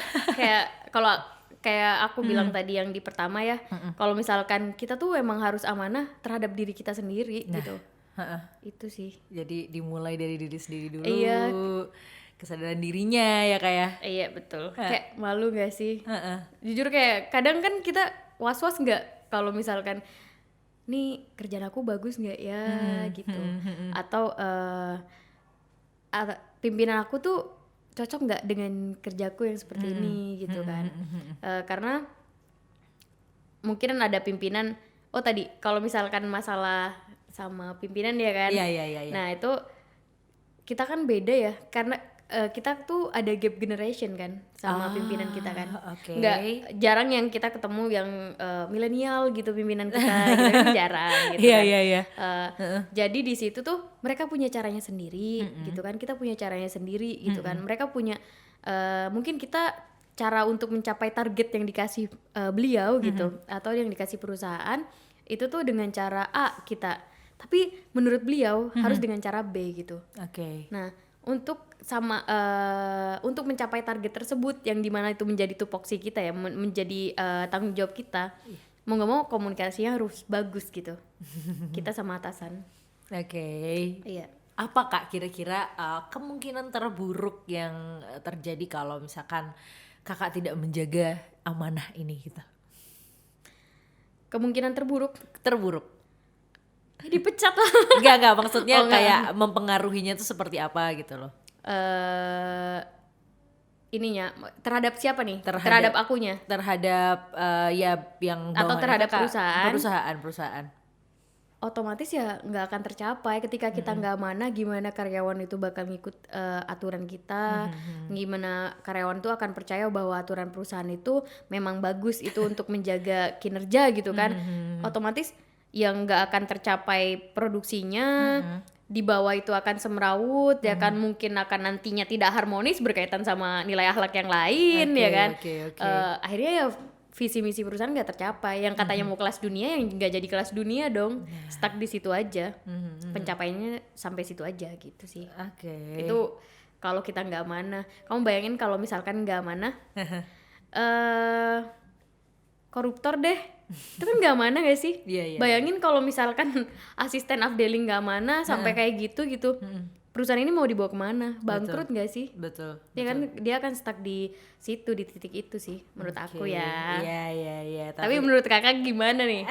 kayak aku bilang tadi yang di pertama ya, kalau misalkan kita tuh emang harus amanah terhadap diri kita sendiri gitu. Itu sih. Jadi dimulai dari diri sendiri dulu. Iya. Kesadaran dirinya ya Kak ya. Iya betul. Kayak malu gak sih? Jujur kayak kadang kan kita was-was nggak kalau misalkan nih kerjaan aku bagus nggak ya gitu, atau pimpinan aku tuh cocok nggak dengan kerjaku yang seperti ini gitu kan. Karena mungkin ada pimpinan, oh tadi kalau misalkan masalah sama pimpinan ya kan. Iya. Nah itu kita kan beda ya, karena kita tuh ada gap generation kan sama pimpinan kita kan. Nggak jarang yang kita ketemu yang milenial gitu pimpinan kita gitu kan, jarang gitu kan. Iya. Jadi di situ tuh mereka punya caranya sendiri gitu kan, kita punya caranya sendiri gitu kan. Mereka punya mungkin kita cara untuk mencapai target yang dikasih beliau gitu, atau yang dikasih perusahaan itu tuh dengan cara A kita, tapi menurut beliau harus dengan cara B gitu. Nah untuk mencapai target tersebut yang dimana itu menjadi tupoksi kita ya, menjadi tanggung jawab kita, mau nggak mau komunikasinya harus bagus gitu kita sama atasan. Iya. Apa Kak kira-kira kemungkinan terburuk yang terjadi kalau misalkan Kakak tidak menjaga amanah ini gitu? Kemungkinan terburuk dipecat lah. Enggak maksudnya kayak mempengaruhinya tuh seperti apa gitu loh. Ininya terhadap siapa nih? Terhadap akunya? Terhadap ya yang atau terhadap perusahaan. Otomatis ya nggak akan tercapai ketika kita nggak amanah. Gimana karyawan itu bakal ngikut aturan kita, gimana karyawan itu akan percaya bahwa aturan perusahaan itu memang bagus itu untuk menjaga kinerja gitu kan. Otomatis yang nggak akan tercapai produksinya, di bawah itu akan semrawut, ya kan, mungkin akan nantinya tidak harmonis berkaitan sama nilai akhlak yang lain, ya kan. Akhirnya ya visi misi perusahaan nggak tercapai, yang katanya mau kelas dunia yang nggak jadi kelas dunia dong, stuck di situ aja, pencapaiannya sampai situ aja gitu sih. Itu kalau kita nggak amanah. Kamu bayangin kalau misalkan nggak amanah, koruptor deh, itu kan nggak amanah gak sih? Bayangin kalau misalkan asisten afdeling nggak amanah sampai kayak gitu, perusahaan ini mau dibawa kemana? Bangkrut nggak sih? Betul. Ya kan dia akan stuck di situ, di titik itu sih menurut aku ya. Iya. Tapi menurut kakak gimana nih?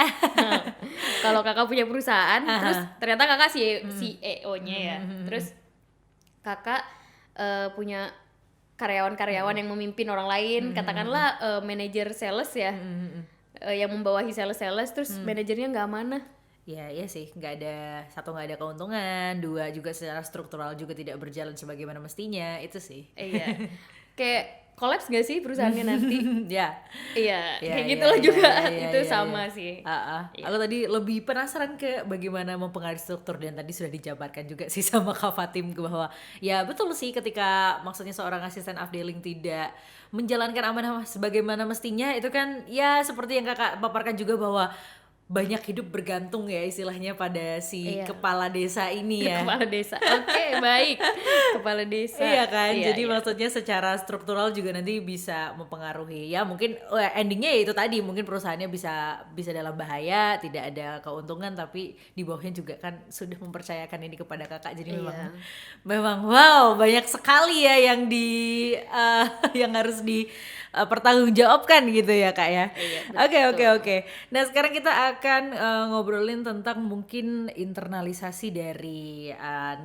Kalau kakak punya perusahaan, terus ternyata kakak CEO-nya ya, terus kakak punya karyawan-karyawan yang memimpin orang lain, katakanlah manajer sales ya, yang membawahi sales, terus manajernya nggak amanah. Iya sih, nggak ada keuntungan, dua juga secara struktural juga tidak berjalan sebagaimana mestinya, itu sih. Iya, kayak kolaps gak sih perusahaannya nanti? Iya, kayak gitu loh juga, itu sama sih. Aku tadi lebih penasaran ke bagaimana mempengaruhi struktur, dan tadi sudah dijabarkan juga sih sama Kak Fatim bahwa ya betul sih, ketika maksudnya seorang asisten afdeling tidak menjalankan amanah sebagaimana mestinya, itu kan ya seperti yang Kakak paparkan juga bahwa banyak hidup bergantung ya istilahnya pada si Iya. kepala desa ini ya. Kepala desa. Oke, baik. Kepala desa. Iya kan, Iya, jadi iya. maksudnya secara struktural juga nanti bisa mempengaruhi ya mungkin endingnya ya itu tadi mungkin perusahaannya bisa dalam bahaya, tidak ada keuntungan tapi di bawahnya juga kan sudah mempercayakan ini kepada kakak jadi Iya. memang wow banyak sekali ya yang yang harus pertanggungjawabkan gitu ya kak ya. Iya, Oke. Nah sekarang kita akan ngobrolin tentang mungkin internalisasi dari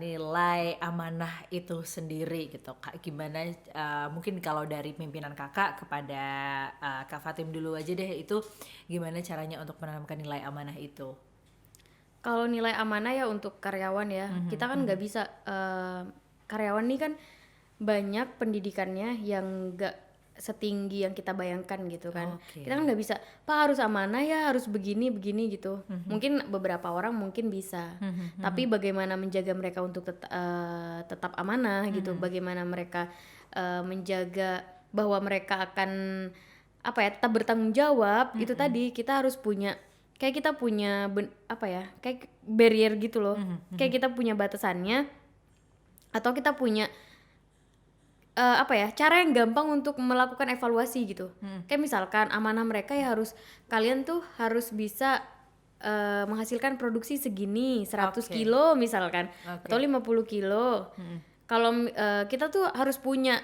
nilai amanah itu sendiri gitu kak. Gimana mungkin kalau dari pimpinan kakak kepada Kak Fatim dulu aja deh, itu gimana caranya untuk menanamkan nilai amanah itu? Kalau nilai amanah ya untuk karyawan ya, kita kan nggak bisa karyawan nih kan banyak pendidikannya yang nggak setinggi yang kita bayangkan gitu kan. Oke. Kita kan nggak bisa, Pak harus amanah ya, harus begini gitu. Mungkin beberapa orang mungkin bisa, tapi bagaimana menjaga mereka untuk tetap amanah gitu, bagaimana mereka menjaga bahwa mereka akan tetap bertanggung jawab. Itu tadi kita harus punya kayak kita punya kayak barrier gitu loh, kayak kita punya batasannya atau kita punya cara yang gampang untuk melakukan evaluasi gitu. Kayak misalkan amanah mereka ya kalian tuh harus bisa menghasilkan produksi segini 100 Oke. kilo misalkan Oke. atau 50 kilo. Kalau kita tuh harus punya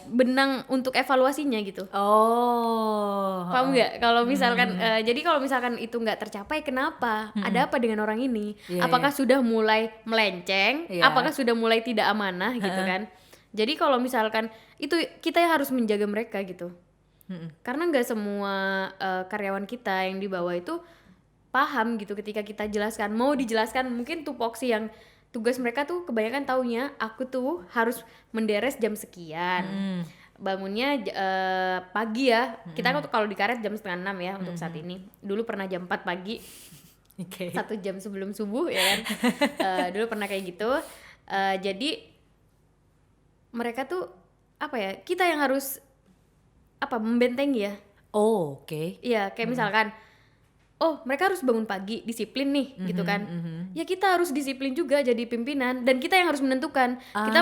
benang untuk evaluasinya gitu. Oh. Paham nggak? Kalau misalkan jadi kalau misalkan itu nggak tercapai, kenapa? Ada apa dengan orang ini? Iya, Apakah sudah mulai melenceng? Iya. Apakah sudah mulai tidak amanah gitu kan? Jadi kalau misalkan itu kita yang harus menjaga mereka gitu. Karena nggak semua karyawan kita yang di bawah itu paham gitu ketika kita jelaskan. Mau dijelaskan mungkin tupoksi yang tugas mereka tuh kebanyakan taunya aku tuh harus menderes jam sekian. Bangunnya pagi ya. Kita kalau di karet jam 5:30 ya untuk saat ini. Dulu pernah jam 4 pagi. Oke. 1 jam sebelum subuh ya kan. Dulu pernah kayak gitu. Jadi mereka tuh kita yang harus membentengi ya. Oh, oke. Iya, kayak misalkan mereka harus bangun pagi, disiplin nih gitu kan. Ya kita harus disiplin juga jadi pimpinan dan kita yang harus menentukan. Kita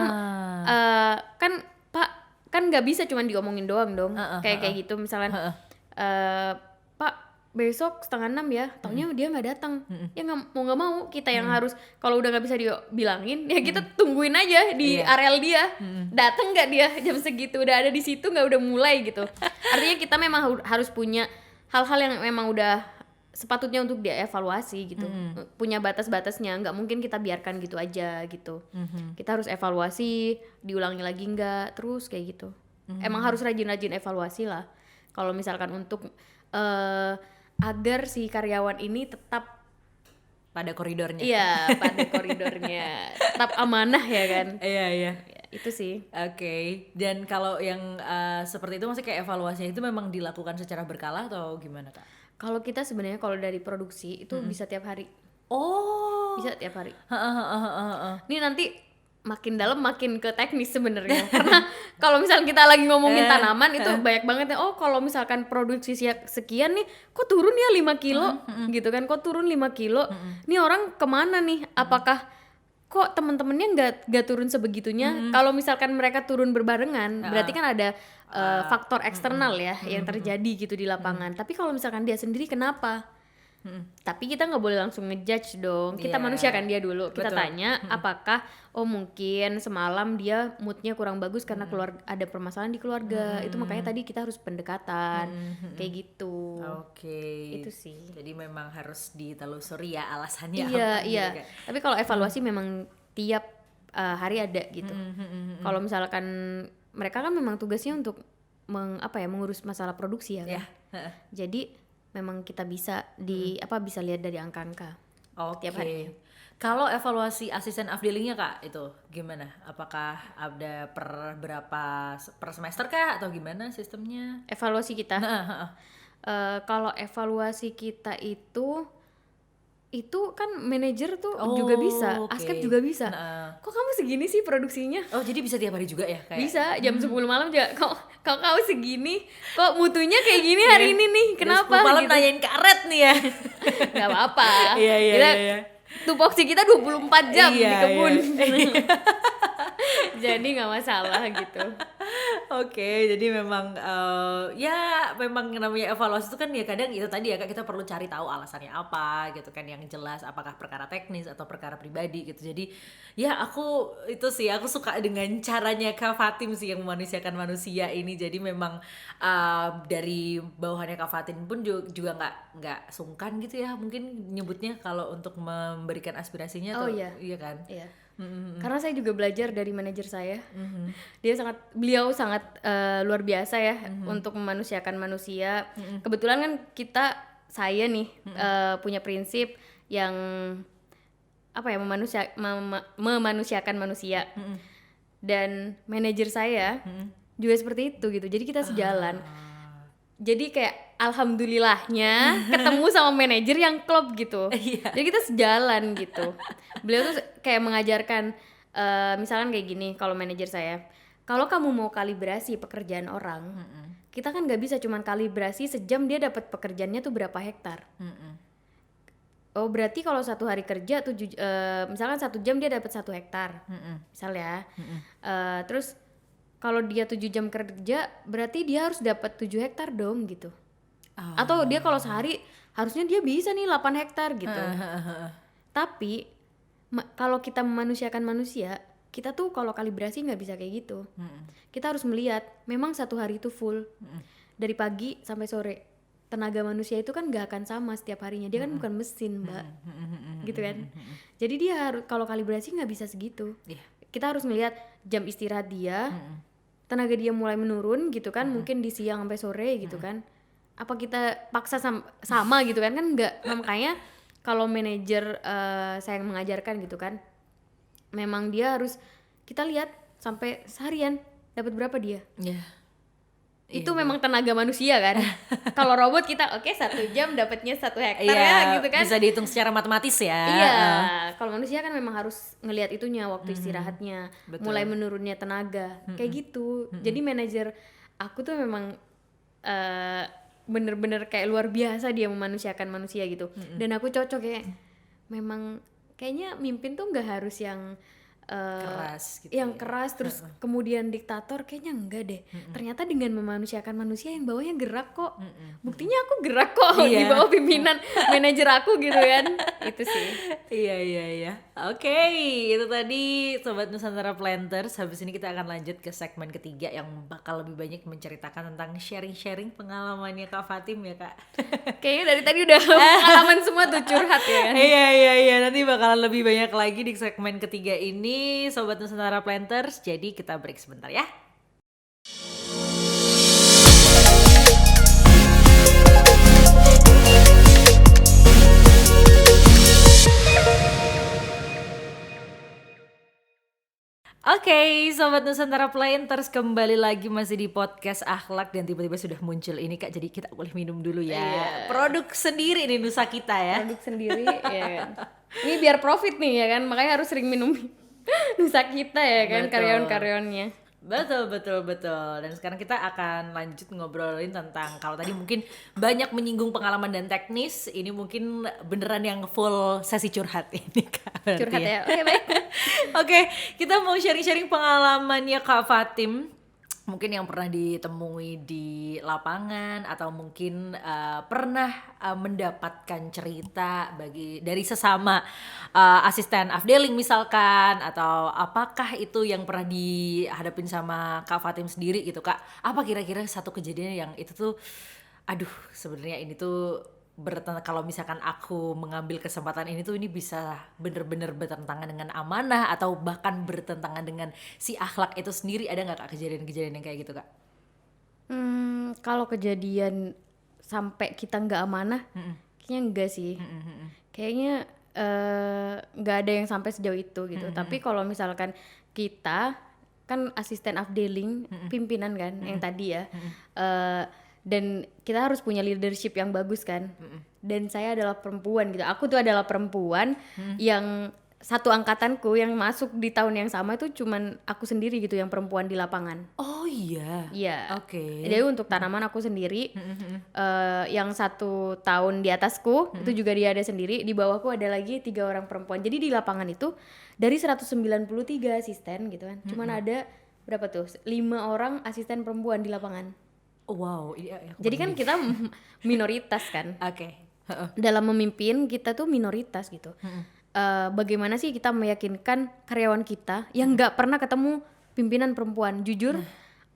kan Pak, kan nggak bisa cuma diomongin doang dong. Kayak gitu misalkan Pak besok 5:30 ya, taunya dia nggak datang. Ya nggak mau kita yang harus, kalau udah nggak bisa dibilangin ya kita tungguin aja di areal dia. Datang nggak dia jam segitu, udah ada di situ nggak, udah mulai gitu. Artinya kita memang harus punya hal-hal yang memang udah sepatutnya untuk dievaluasi gitu. Punya batas-batasnya, nggak mungkin kita biarkan gitu aja gitu. Kita harus evaluasi, diulangi lagi nggak, terus kayak gitu. Emang harus rajin-rajin evaluasi lah. Kalau misalkan untuk agar si karyawan ini tetap Pada koridornya. pada koridornya, tetap amanah ya kan. Iya. Ya, itu sih. Oke. Dan kalau yang seperti itu maksudnya kayak evaluasinya itu memang dilakukan secara berkala atau gimana kak? Kalau kita sebenarnya kalau dari produksi itu bisa tiap hari. Oh. Bisa tiap hari. Ini nanti makin dalam makin ke teknis sebenarnya. Karena kalau misalnya kita lagi ngomongin tanaman itu banyak banget ya. Oh, kalau misalkan produksi sekian nih, kok turun ya 5 kilo gitu kan. Kok turun 5 kilo. Nih orang kemana nih? Apakah kok teman-temannya nggak turun sebegitunya? Kalau misalkan mereka turun berbarengan, berarti kan ada faktor eksternal ya yang terjadi gitu di lapangan. Tapi kalau misalkan dia sendiri kenapa? Tapi kita nggak boleh langsung ngejudge dong. Kita manusia kan dia dulu. Kita Betul. tanya apakah mungkin semalam dia moodnya kurang bagus karena ada permasalahan di keluarga. Itu makanya tadi kita harus pendekatan kayak gitu. Oke. Itu sih. Jadi memang harus ditelusuri ya alasannya Iya, apa iya. gitu, Kak. Tapi kalau evaluasi memang tiap hari ada gitu. Kalau misalkan mereka kan memang tugasnya untuk mengurus masalah produksi ya kan. Ya. Jadi memang kita bisa bisa lihat dari angka-angka. Oke. Tiap hari. Kalau evaluasi asisten afdelingnya kak itu gimana? Apakah ada per semester kah atau gimana sistemnya? Evaluasi kita. Kalau evaluasi kita itu kan manajer tuh juga bisa, oke. askep juga bisa. Nah. Kok kamu segini sih produksinya? Oh jadi bisa tiap hari juga ya kayak? Bisa jam 10 malam juga. kok kamu segini, kok mutunya kayak gini hari ini nih, kenapa? Udah 10 malam gitu. nanyain karet nih ya. Gak apa-apa. Iya. Tupoksi kita 24 jam di Iya, kebun. iya. Jadi nggak masalah gitu. Oke, jadi memang ya memang namanya evaluasi itu kan ya kadang itu tadi ya Kak, kita perlu cari tahu alasannya apa gitu kan, yang jelas apakah perkara teknis atau perkara pribadi gitu. Jadi ya aku suka dengan caranya Kak Fatim sih yang memanusiakan manusia ini. Jadi memang dari bawahannya Kak Fatim pun juga nggak sungkan gitu ya mungkin nyebutnya kalau untuk memberikan aspirasinya Oh tuh iya. kan. Iya. Karena saya juga belajar dari manajer saya. Beliau sangat luar biasa ya untuk memanusiakan manusia. Kebetulan kan saya nih punya prinsip yang apa ya, memanusiakan manusia. Dan manajer saya juga seperti itu gitu. Jadi kita sejalan. Jadi kayak alhamdulillahnya ketemu sama manajer yang klop gitu. Jadi kita sejalan gitu. Beliau tuh kayak mengajarkan misalkan kayak gini, kalau manajer saya, kalau kamu mau kalibrasi pekerjaan orang, kita kan nggak bisa cuman kalibrasi sejam dia dapat pekerjaannya tuh berapa hektar. Oh berarti kalau 1 hari kerja misalkan 1 jam dia dapat 1 hektar, misalnya. Terus kalau dia 7 jam kerja, berarti dia harus dapat 7 hektar dong gitu. Atau dia kalau sehari harusnya dia bisa nih 8 hektar gitu. Tapi kalau kita memanusiakan manusia, kita tuh kalau kalibrasi nggak bisa kayak gitu. Kita harus melihat memang 1 hari itu full dari pagi sampai sore. Tenaga manusia itu kan nggak akan sama setiap harinya. Dia kan bukan mesin, Mbak. Gitu kan. Jadi dia harus, kalau kalibrasi nggak bisa segitu. Kita harus melihat jam istirahat dia, tenaga dia mulai menurun gitu kan, mungkin di siang sampai sore gitu kan. Apa kita paksa sama gitu kan enggak. Makanya kalau manajer saya mengajarkan gitu kan, memang dia harus kita lihat sampai seharian dapat berapa dia. Itu memang tenaga manusia kan. Kalau robot kita 1 jam dapatnya 1 hektar ya gitu kan. Bisa dihitung secara matematis ya. Iya, kalau manusia kan memang harus ngelihat itunya, waktu istirahatnya, mulai menurunnya tenaga, kayak gitu. Jadi manajer aku tuh memang bener-bener kayak luar biasa dia memanusiakan manusia gitu. Dan aku cocok kayak memang kayaknya mimpin tuh nggak harus yang keras gitu yang keras terus kemudian diktator, kayaknya enggak deh. Ternyata dengan memanusiakan manusia yang bawahnya gerak kok. Buktinya aku gerak kok di bawah pimpinan manajer aku gitu kan. Itu sih. Iya. Oke, itu tadi Sobat Nusantara Planters. Habis ini kita akan lanjut ke segmen ketiga yang bakal lebih banyak menceritakan tentang sharing-sharing pengalamannya Kak Fatim ya Kak. Kayaknya dari tadi udah pengalaman semua tuh curhat ya kan. Iya, nanti bakalan lebih banyak lagi di segmen ketiga ini Sobat Nusantara Planters. Jadi kita break sebentar ya. Oke, Sobat Nusantara Planters, kembali lagi masih di podcast Akhlak. Dan tiba-tiba sudah muncul ini Kak, jadi kita boleh minum dulu ya. Produk sendiri nih Nusa kita ya. Produk sendiri ya kan. Ini biar profit nih ya kan, makanya harus sering minum Nusa kita ya kan. Betul. Karyawan-karyawannya. Betul. Dan sekarang kita akan lanjut ngobrolin tentang, kalau tadi mungkin banyak menyinggung pengalaman dan teknis, ini mungkin beneran yang full sesi curhat ini Kak. Curhat ya. Oke, baik. Oke, kita mau sharing-sharing pengalamannya Kak Fatim. Mungkin yang pernah ditemui di lapangan atau mungkin pernah mendapatkan cerita dari sesama asisten afdeling misalkan, atau apakah itu yang pernah dihadapin sama Kak Fatim sendiri gitu Kak. Apa kira-kira satu kejadian yang itu tuh aduh sebenarnya ini tuh kalau misalkan aku mengambil kesempatan ini tuh ini bisa bener-bener bertentangan dengan amanah atau bahkan bertentangan dengan si akhlak itu sendiri. Ada nggak Kak kejadian-kejadian yang kayak gitu Kak? Kalau kejadian sampai kita nggak amanah, kayaknya enggak sih. Kayaknya nggak ada yang sampai sejauh itu gitu. Tapi kalau misalkan kita kan asisten afdeling, pimpinan kan yang tadi ya. Dan kita harus punya leadership yang bagus kan. Dan saya adalah perempuan gitu. Aku tuh adalah perempuan yang satu angkatanku yang masuk di tahun yang sama itu cuman aku sendiri gitu yang perempuan di lapangan. Oh iya. Iya. Oke. Jadi untuk tanaman aku sendiri. Yang 1 tahun di atasku itu juga dia ada sendiri. Di bawahku ada lagi 3 orang perempuan. Jadi di lapangan itu dari 193 asisten gitu kan. Cuman ada berapa tuh? 5 orang asisten perempuan di lapangan. Wow. Iya, Jadi kan kita minoritas kan. Oke. Dalam memimpin kita tuh minoritas gitu. Bagaimana sih kita meyakinkan karyawan kita yang nggak pernah ketemu pimpinan perempuan? Jujur,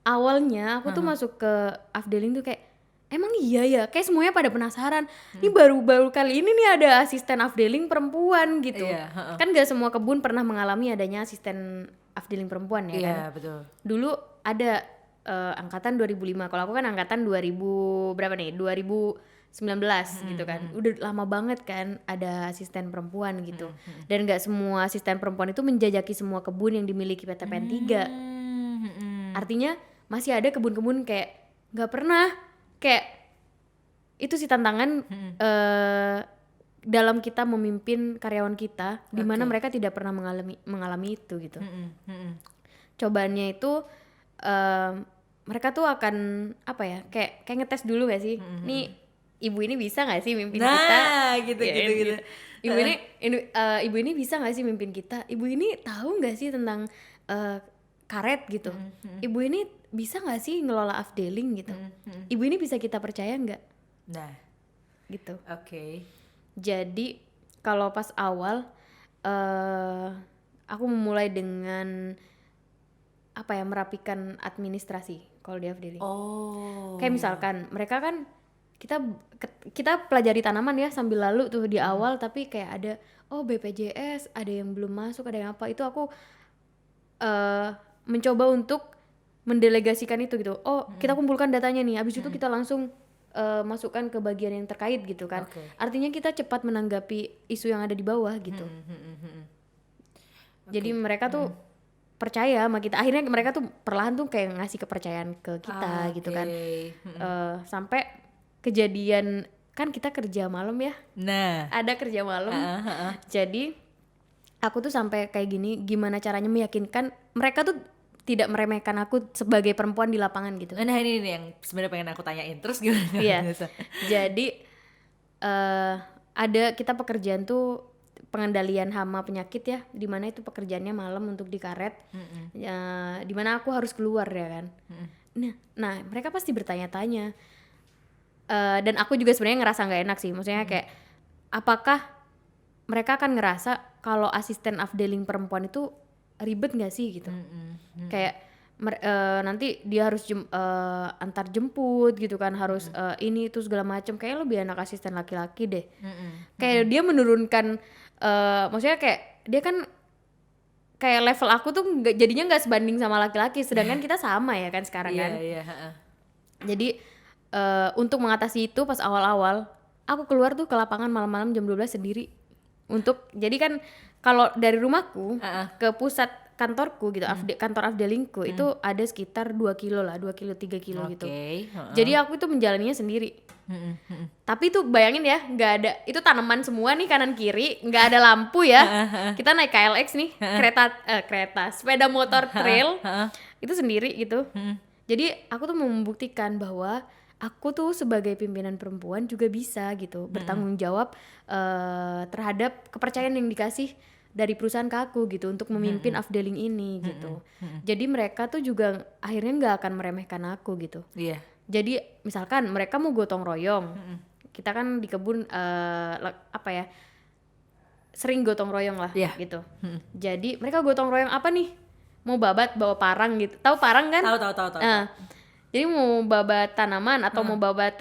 awalnya aku tuh masuk ke Afdeling tuh kayak emang iya ya, kayak semuanya pada penasaran. Ini baru kali ini nih ada asisten Afdeling perempuan gitu. Iya, Kan nggak semua kebun pernah mengalami adanya asisten Afdeling perempuan ya kan. Iya, betul. Dulu ada angkatan 2005. Kalau aku kan angkatan 2000 berapa nih? 2019 gitu kan. Udah lama banget kan ada asisten perempuan gitu. Dan nggak semua asisten perempuan itu menjajaki semua kebun yang dimiliki PTPN 3. Artinya masih ada kebun-kebun kayak nggak pernah kayak itu sih tantangan dalam kita memimpin karyawan kita di mana mereka tidak pernah mengalami itu gitu. Cobaannya itu mereka tuh akan apa ya kayak ngetes dulu gak sih nih ibu ini bisa gak sih mimpin kita gitu. ibu ini bisa gak sih mimpin kita, ibu ini tahu gak sih tentang karet gitu, ibu ini bisa gak sih ngelola Afdeling gitu, ibu ini bisa kita percaya gak Nah, gitu. oke. Jadi kalau pas awal aku memulai dengan apa ya merapikan administrasi kalau di Afdeling. Oh. Kayak misalkan mereka kan kita pelajari tanaman ya sambil lalu tuh di awal, tapi kayak ada BPJS, ada yang belum masuk, ada yang apa, itu aku mencoba untuk mendelegasikan itu gitu. Kita kumpulkan datanya nih, abis itu kita langsung masukkan ke bagian yang terkait gitu kan. Artinya kita cepat menanggapi isu yang ada di bawah gitu. Jadi mereka tuh percaya sama kita. Akhirnya mereka tuh perlahan tuh kayak ngasih kepercayaan ke kita gitu kan. Sampai kejadian kan kita kerja malam ya. Nah, Ada kerja malam. Jadi aku tuh sampai kayak gini, gimana caranya meyakinkan mereka tuh tidak meremehkan aku sebagai perempuan di lapangan gitu. nah ini nih yang sebenarnya pengen aku tanyain. Terus gimana? Iya. Jadi ada kita pekerjaan tuh pengendalian hama penyakit ya, dimana itu pekerjaannya malam untuk di karet, dimana aku harus keluar ya kan. Nah mereka pasti bertanya-tanya, dan aku juga sebenarnya ngerasa nggak enak sih, maksudnya kayak apakah mereka akan ngerasa kalau asisten Afdeling perempuan itu ribet nggak sih gitu, kayak nanti dia harus antar jemput gitu kan, harus ini itu segala macam, kayak lebih enak asisten laki-laki deh. Kayak dia menurunkan maksudnya kayak dia kan kayak level aku tuh jadinya nggak sebanding sama laki-laki, sedangkan kita sama ya kan sekarang kan. Jadi untuk mengatasi itu pas awal-awal aku keluar tuh ke lapangan malam-malam jam 12 sendiri untuk, jadi kan kalau dari rumahku ke pusat kantorku gitu, kantor Afdelingku itu ada sekitar 2 kilo lah, 2 kilo 3 kilo gitu. Jadi aku itu menjalaninya sendiri. Tapi tuh bayangin ya, nggak ada, itu tanaman semua nih kanan kiri, nggak ada lampu ya. Kita naik KLX nih, kereta sepeda motor trail itu sendiri gitu. Jadi aku tuh mau membuktikan bahwa aku tuh sebagai pimpinan perempuan juga bisa gitu bertanggung jawab terhadap kepercayaan yang dikasih dari perusahaan ke aku gitu untuk memimpin Afdeling ini gitu. Jadi mereka tuh juga akhirnya nggak akan meremehkan aku gitu. Jadi misalkan mereka mau gotong royong, kita kan di kebun apa ya sering gotong royong lah gitu. Jadi mereka gotong royong apa nih? Mau babat bawa parang gitu. Tahu parang kan? Tahu. Jadi mau babat tanaman atau mau babat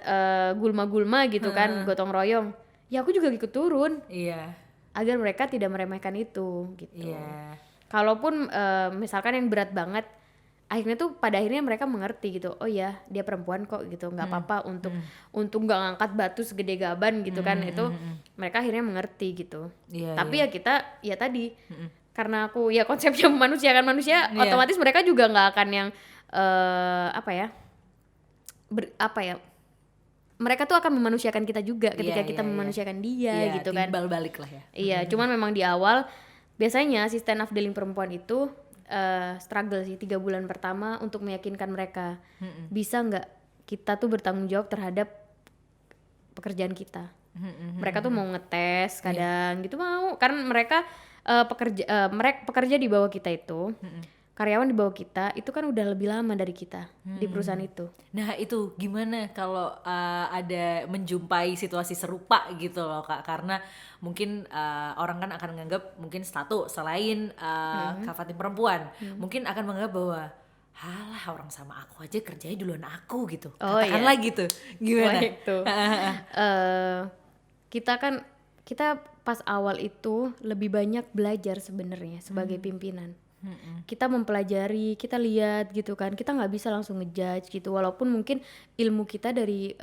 gulma-gulma gitu kan, gotong royong. Ya aku juga ikut turun. Agar mereka tidak meremehkan itu gitu. Kalaupun misalkan yang berat banget, akhirnya tuh pada akhirnya mereka mengerti gitu. Oh ya, dia perempuan kok gitu, nggak apa-apa untuk nggak ngangkat batu segede gaban gitu kan. Itu mereka akhirnya mengerti gitu. Tapi ya kita ya tadi karena aku ya konsepnya memanusiakan manusia, otomatis mereka juga nggak akan yang mereka tuh akan memanusiakan kita juga ketika kita memanusiakan dia gitu kan. Timbal balik lah ya. Iya, cuman memang di awal biasanya asisten afdeling perempuan itu struggle sih 3 bulan pertama untuk meyakinkan mereka bisa nggak kita tuh bertanggung jawab terhadap pekerjaan kita. Mereka tuh mau ngetes kadang gitu mau, karena mereka pekerja di bawah kita itu, karyawan di bawah kita itu kan udah lebih lama dari kita di perusahaan itu. Nah itu gimana kalau ada menjumpai situasi serupa gitu loh Kak, karena mungkin orang kan akan menganggap mungkin selain Kak Fatim perempuan, mungkin akan menganggap bahwa halah orang sama aku aja kerjanya duluan aku gitu, katakanlah gitu, gimana? Itu kita pas awal itu lebih banyak belajar sebenarnya sebagai pimpinan. Kita mempelajari, kita lihat gitu kan, kita nggak bisa langsung ngejudge gitu, walaupun mungkin ilmu kita dari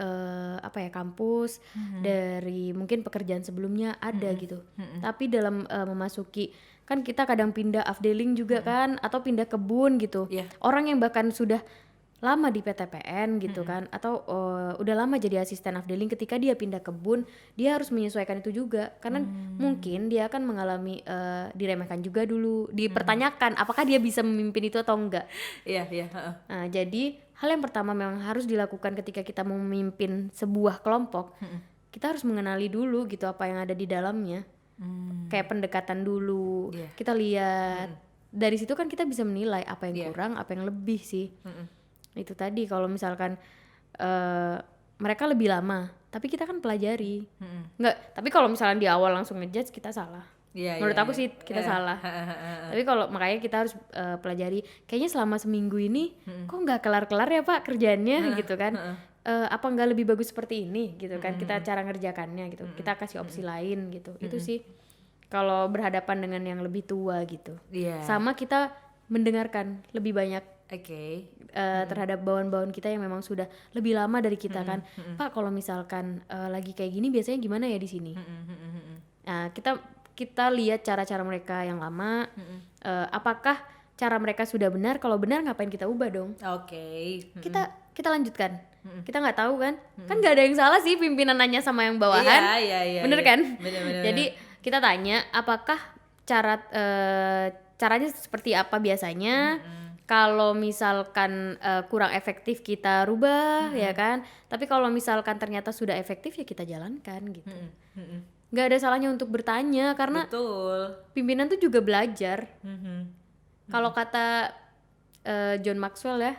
kampus, dari mungkin pekerjaan sebelumnya ada gitu, tapi dalam memasuki, kan kita kadang pindah afdeling juga kan, atau pindah kebun gitu, orang yang bahkan sudah lama di PTPN gitu kan, atau udah lama jadi asisten afdeling, ketika dia pindah kebun dia harus menyesuaikan itu juga, karena mungkin dia akan mengalami diremehkan juga dulu, dipertanyakan apakah dia bisa memimpin itu atau enggak. Nah, jadi hal yang pertama memang harus dilakukan ketika kita mau memimpin sebuah kelompok, kita harus mengenali dulu gitu apa yang ada di dalamnya, kayak pendekatan dulu, kita lihat dari situ kan kita bisa menilai apa yang kurang, apa yang lebih sih. Itu tadi kalau misalkan mereka lebih lama tapi kita kan pelajari, nggak, tapi kalau misalnya di awal langsung ngejudge kita salah. Menurut aku sih kita salah. Tapi kalau makanya kita harus pelajari, kayaknya selama seminggu ini kok nggak kelar-kelar ya Pak kerjaannya gitu kan, apa nggak lebih bagus seperti ini gitu kan, kita cara ngerjakannya gitu, kita kasih opsi lain gitu. Itu sih kalau berhadapan dengan yang lebih tua gitu. Sama kita mendengarkan lebih banyak terhadap bawahan-bawahan kita yang memang sudah lebih lama dari kita kan. Pak kalau misalkan lagi kayak gini biasanya gimana ya di sini. Nah, kita lihat cara-cara mereka yang lama, apakah cara mereka sudah benar, kalau benar ngapain kita ubah dong. Kita lanjutkan. Kita nggak tahu kan, kan nggak ada yang salah sih pimpinan nanya sama yang bawahan, bener kan? Bener. Jadi kita tanya apakah caranya seperti apa biasanya. Kalau misalkan kurang efektif kita rubah ya kan, tapi kalau misalkan ternyata sudah efektif ya kita jalankan gitu. Nggak ada salahnya untuk bertanya, karena pimpinan tuh juga belajar. Kalau kata John Maxwell ya,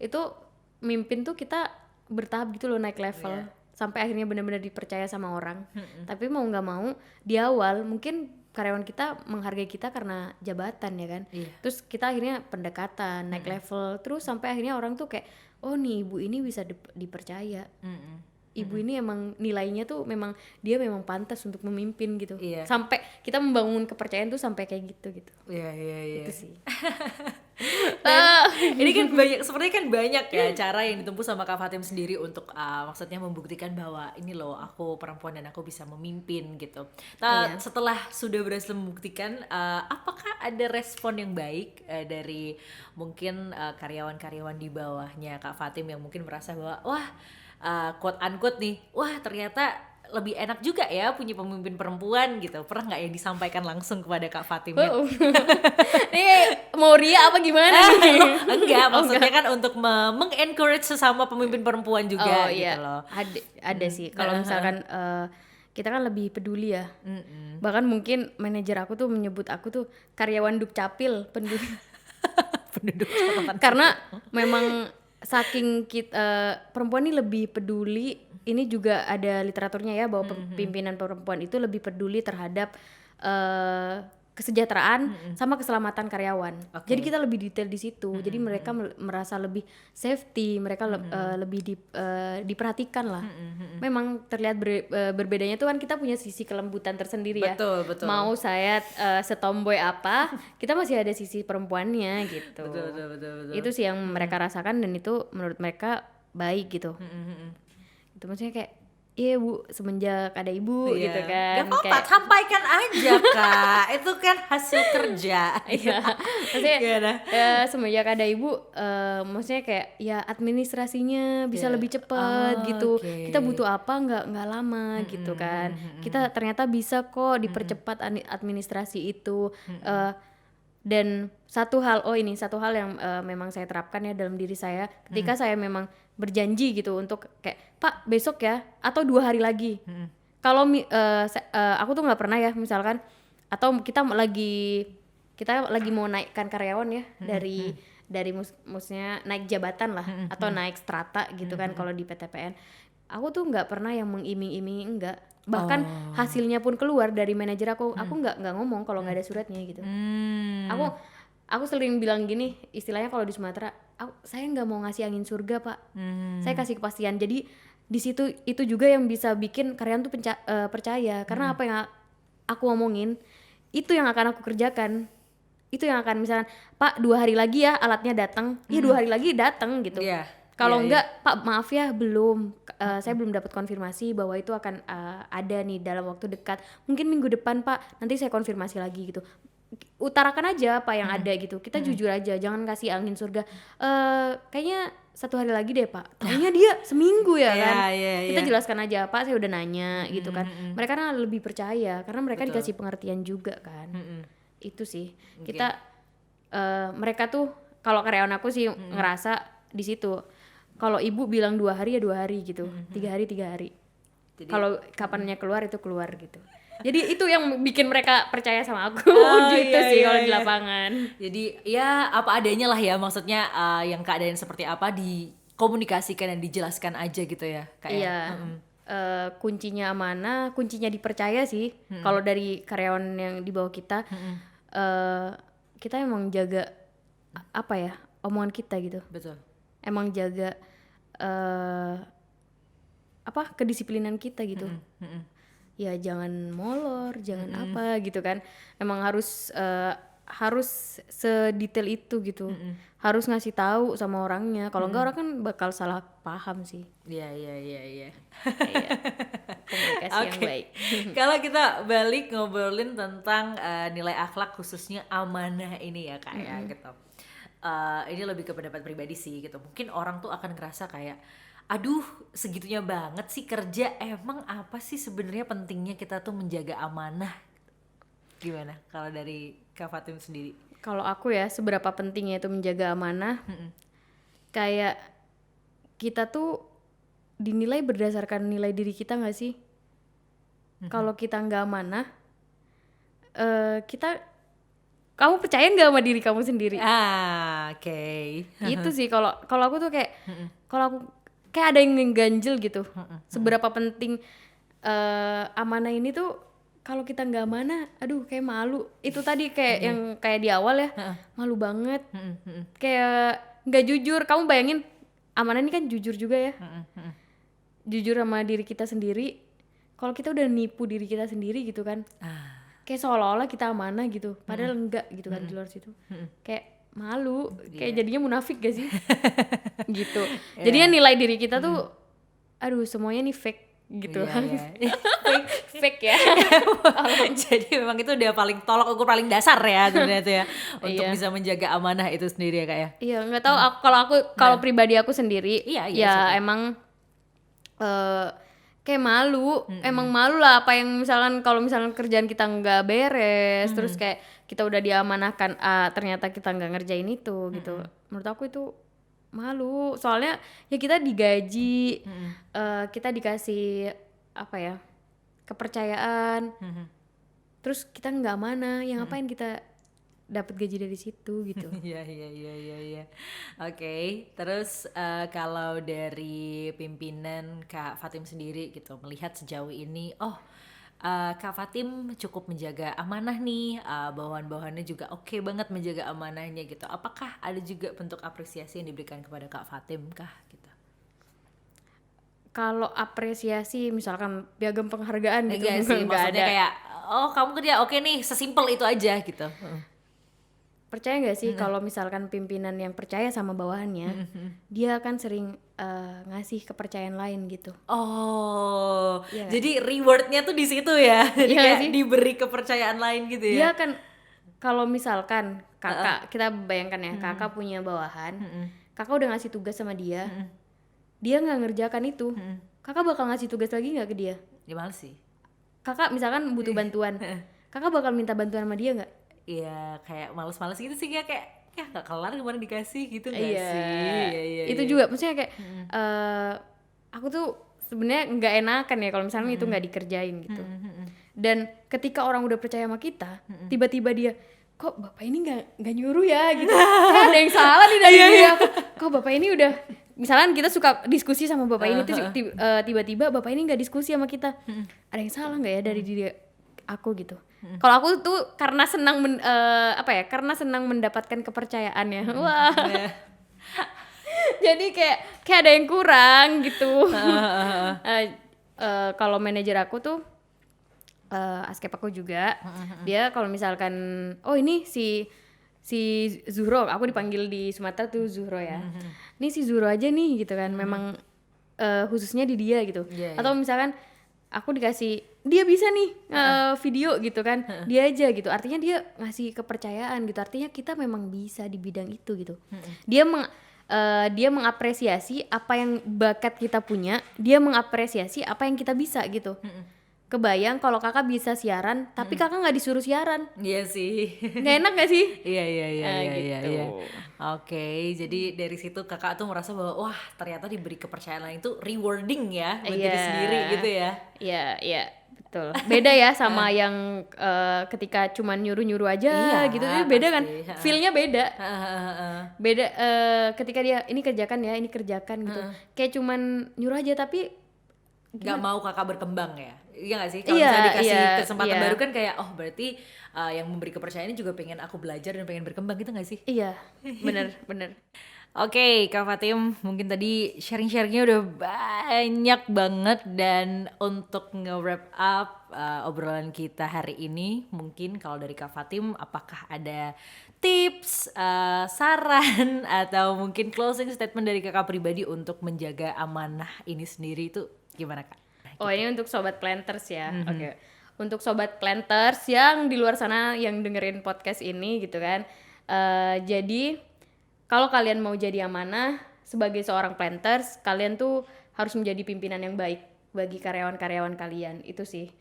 itu mimpin tuh kita bertahap gitu loh, naik level sampai akhirnya benar-benar dipercaya sama orang. Tapi mau nggak mau di awal mungkin karyawan kita menghargai kita karena jabatan ya kan, terus kita akhirnya pendekatan, naik level, terus sampai akhirnya orang tuh kayak, oh nih ibu ini bisa dipercaya, ibu ini emang nilainya tuh memang dia memang pantas untuk memimpin gitu. Sampai kita membangun kepercayaan tuh sampai kayak gitu. Itu sih. Ini kan banyak, sepertinya kan banyak ya cara yang ditempuh sama Kak Fatim sendiri untuk maksudnya membuktikan bahwa ini loh aku perempuan dan aku bisa memimpin gitu. Setelah sudah berhasil membuktikan, apakah ada respon yang baik dari mungkin karyawan-karyawan di bawahnya Kak Fatim yang mungkin merasa bahwa wah quote unquote nih, wah ternyata lebih enak juga ya punya pemimpin perempuan gitu. Pernah nggak ya disampaikan langsung kepada Kak Fatim? Ini mau ria apa gimana nih? Enggak, maksudnya kan untuk meng-encourage sesama pemimpin perempuan juga gitu loh. Ada sih. Kalau misalkan kita kan lebih peduli ya. Bahkan mungkin manajer aku tuh menyebut aku tuh karyawan dukcapil, penduduk catatan. Karena memang saking kita perempuan ini lebih peduli, ini juga ada literaturnya ya bahwa pimpinan perempuan itu lebih peduli terhadap kesejahteraan sama keselamatan karyawan. Jadi kita lebih detail di situ. Jadi mereka merasa lebih safety, mereka lebih diperhatikan lah. Memang terlihat berbedanya tuh kan, kita punya sisi kelembutan tersendiri ya. Betul. Mau saya setomboy apa, kita masih ada sisi perempuannya gitu. Betul. Itu sih yang mereka rasakan dan itu menurut mereka baik gitu. Itu maksudnya kayak iya Bu, semenjak ada Ibu gitu kan. Gak apa-apa, sampaikan aja Kak. Itu kan hasil kerja. Iya, maksudnya Gimana? semenjak ada Ibu, maksudnya kayak ya administrasinya bisa Iya. lebih cepat Oh, gitu. oke. Kita butuh apa nggak lama gitu kan. Kita ternyata bisa kok dipercepat administrasi itu. Dan satu hal yang memang saya terapkan ya dalam diri saya ketika saya memang berjanji gitu untuk kayak Pak besok ya atau 2 hari lagi. Kalau aku tuh nggak pernah ya misalkan atau kita lagi mau naikkan karyawan ya dari maksudnya naik jabatan lah atau naik strata gitu kan kalau di PTPN. Aku tuh nggak pernah yang mengiming-imingi, enggak. Bahkan hasilnya pun keluar dari manajer aku nggak ngomong kalau nggak ada suratnya gitu. Aku sering bilang gini, istilahnya kalau di Sumatera, saya nggak mau ngasih angin surga Pak, saya kasih kepastian. Jadi di situ itu juga yang bisa bikin karyawan tuh percaya, karena apa yang aku omongin itu yang akan aku kerjakan, itu yang akan misalnya Pak 2 hari lagi ya alatnya datang, ya 2 hari lagi datang gitu. Iya. Kalau Iya, enggak Pak maaf ya belum, saya belum dapat konfirmasi bahwa itu akan ada nih dalam waktu dekat, mungkin minggu depan Pak, nanti saya konfirmasi lagi gitu. Utarakan aja apa yang ada gitu, kita jujur aja, jangan kasih angin surga. Kayaknya 1 hari lagi deh Pak, taunya dia seminggu ya kan. Kita jelaskan aja Pak, saya udah nanya gitu kan. Mereka kan lebih percaya karena mereka dikasih pengertian juga kan. Itu sih kita mereka tuh kalau karyawan aku sih ngerasa di situ. Kalau ibu bilang 2 hari ya 2 hari gitu, 3 hari 3 hari. Kalau kapannya keluar itu keluar gitu. Jadi itu yang bikin mereka percaya sama aku gitu sih kalau di lapangan. Jadi ya apa adanya lah ya, maksudnya yang keadaan seperti apa dikomunikasikan dan dijelaskan aja gitu ya Kak. Iya. Kuncinya amanah, kuncinya dipercaya sih. Kalau dari karyawan yang di bawah kita, kita emang jaga apa ya omongan kita gitu. Betul. Emang jaga kedisiplinan kita gitu. Ya jangan molor, jangan apa gitu kan. Emang harus sedetail itu gitu. Harus ngasih tahu sama orangnya. Kalau enggak orang kan bakal salah paham sih. Iya. Iya. Komunikasi yang baik. Kalau kita balik ngobrolin tentang nilai akhlak khususnya amanah ini ya Kak ya gitu. Ini lebih ke pendapat pribadi sih gitu. Mungkin orang tuh akan ngerasa kayak aduh segitunya banget sih kerja, emang apa sih sebenarnya pentingnya kita tuh menjaga amanah? Gimana kalau dari Kak Fatim sendiri? Kalau aku ya seberapa pentingnya itu menjaga amanah, kayak kita tuh dinilai berdasarkan nilai diri kita nggak sih? Kalau kita nggak amanah, kamu percaya nggak sama diri kamu sendiri? Oke. Itu sih kalau aku tuh kayak kalau aku kayak ada yang ngeganjel gitu. Seberapa penting amanah ini tuh, kalau kita nggak amanah, aduh kayak malu. Itu tadi kayak yang kayak di awal ya, malu banget. Kayak nggak jujur. Kamu bayangin amanah ini kan jujur juga ya. Jujur sama diri kita sendiri. Kalau kita udah nipu diri kita sendiri gitu kan. Kayak seolah-olah kita amanah gitu, padahal enggak gitu kan di luar situ. Kayak malu, kayak jadinya munafik gak sih? Gitu. Jadinya nilai diri kita tuh aduh semuanya nih fake gitu. Fake ya. Jadi memang itu udah paling tolok ukur paling dasar ya sebenarnya itu ya untuk bisa menjaga amanah itu sendiri ya Kak ya. Iya, nggak tahu kalau pribadi aku sendiri ya emang kayak malu, emang malu lah apa yang kalau misalkan kerjaan kita nggak beres, terus kayak kita udah diamanahkan ternyata kita nggak ngerjain itu gitu. Menurut aku itu malu, soalnya ya kita digaji, kita dikasih apa ya kepercayaan, terus kita nggak amanah, yang ngapain kita dapat gaji dari situ gitu. Iya. Oke, terus kalau dari pimpinan Kak Fatim sendiri gitu melihat sejauh ini, Kak Fatim cukup menjaga amanah nih, bawahan-bawahannya juga oke banget menjaga amanahnya gitu. Apakah ada juga bentuk apresiasi yang diberikan kepada Kak Fatim kah gitu? Kalau apresiasi misalkan piagam penghargaan gitu Enggak sih, nggak maksudnya ada. kayak kamu kerja oke nih, sesimpel itu aja gitu. percaya nggak sih kalau misalkan pimpinan yang percaya sama bawahannya, dia akan sering ngasih kepercayaan lain gitu. Oh, Iya nggak? jadi rewardnya tuh di situ ya. Jadi Iya nggak kayak sih? diberi kepercayaan lain gitu Dia ya. akan, kalau misalkan kakak, kita bayangkan ya, kakak punya bawahan, kakak udah ngasih tugas sama dia, dia nggak ngerjakan itu, kakak bakal ngasih tugas lagi nggak ke dia? Gimana sih? Kakak misalkan butuh bantuan, kakak bakal minta bantuan sama dia nggak? Iya, kayak males-males gitu sih, kayak ya nggak kelar kemarin dikasih gitu nggak Iya. sih? Iya, Itu iya. juga maksudnya kayak aku tuh sebenarnya nggak enakan ya kalau misalnya itu nggak dikerjain gitu. Dan ketika orang udah percaya sama kita, tiba-tiba dia, kok bapak ini nggak nyuruh ya gitu. Kayak ada yang salah nih dari dia. Kok bapak ini udah, misalkan kita suka diskusi sama bapak ini tuh tiba-tiba bapak ini nggak diskusi sama kita. Ada yang salah nggak ya dari diri aku gitu. Kalau aku tuh karena senang karena senang mendapatkan kepercayaannya. Wah. Jadi kayak ada yang kurang gitu. Kalau manajer aku tuh askep aku juga, dia kalau misalkan ini si Zuhro, aku dipanggil di Sumatera tuh Zuhro ya. Ini si Zuhro aja nih gitu kan, memang khususnya di dia gitu. Iya, Atau misalkan aku dikasih, dia bisa nih video gitu kan, dia aja gitu. Artinya dia ngasih kepercayaan gitu. Artinya kita memang bisa di bidang itu gitu. Dia mengapresiasi apa yang bakat kita punya, dia mengapresiasi apa yang kita bisa gitu. Kebayang kalau kakak bisa siaran, tapi kakak nggak disuruh siaran, Iya sih. nggak enak nggak sih? Iya, iya, iya, Nah, iya, iya, gitu. iya. Oke, jadi dari situ kakak tuh merasa bahwa wah ternyata diberi kepercayaan lain itu rewarding ya buat diri Iya. sendiri gitu ya. Iya, betul. Beda ya sama yang ketika cuman nyuruh-nyuruh aja Iya, gitu, itu beda kan? pasti. Feel-nya beda. Heeh. Beda ketika dia ini kerjakan ya, ini kerjakan gitu. Kayak cuman nyuruh aja tapi Gak mau kakak berkembang ya, iya gak sih? Kalau Iya, misalnya dikasih iya, kesempatan iya. baru kan kayak berarti yang memberi kepercayaan ini juga pengen aku belajar dan pengen berkembang gitu gak sih? iya, bener. Oke, Kak Fatim, mungkin tadi sharing-sharingnya udah banyak banget, dan untuk nge-wrap up obrolan kita hari ini, mungkin kalau dari Kak Fatim, apakah ada tips, saran, atau mungkin closing statement dari kakak pribadi untuk menjaga amanah ini sendiri itu gimana Kak? Oh, ini untuk sobat planters ya. Oke. Untuk sobat planters yang di luar sana yang dengerin podcast ini gitu kan. Jadi kalau kalian mau jadi amanah sebagai seorang planters, kalian tuh harus menjadi pimpinan yang baik bagi karyawan-karyawan kalian. Itu sih.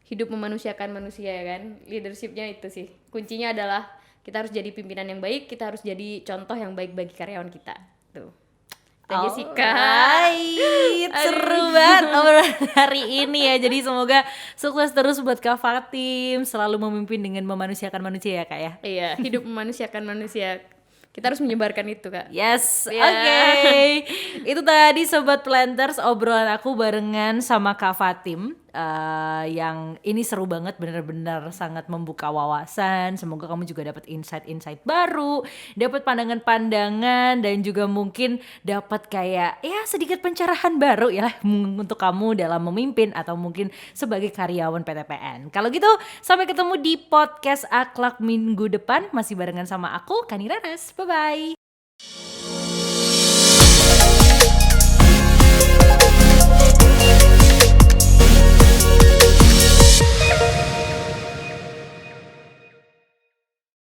Hidup memanusiakan manusia ya kan. Leadershipnya itu sih. Kuncinya adalah kita harus jadi pimpinan yang baik, kita harus jadi contoh yang baik bagi karyawan kita. Tuh. Jessica. Alright, seru banget obrolan hari ini ya. Jadi semoga sukses terus buat Kak Fatim, selalu memimpin dengan memanusiakan manusia ya Kak ya. Iya, hidup memanusiakan manusia. Kita harus menyebarkan itu, Kak. Yes, Ya. oke. Itu tadi Sobat Planters obrolan aku barengan sama Kak Fatim. Yang ini seru banget, bener-bener sangat membuka wawasan. Semoga kamu juga dapat insight-insight baru, dapat pandangan-pandangan, dan juga mungkin dapat kayak ya sedikit pencerahan baru ya untuk kamu dalam memimpin atau mungkin sebagai karyawan PTPN. Kalau gitu sampai ketemu di podcast Akhlak minggu depan, masih barengan sama aku Kani Raras. Bye bye.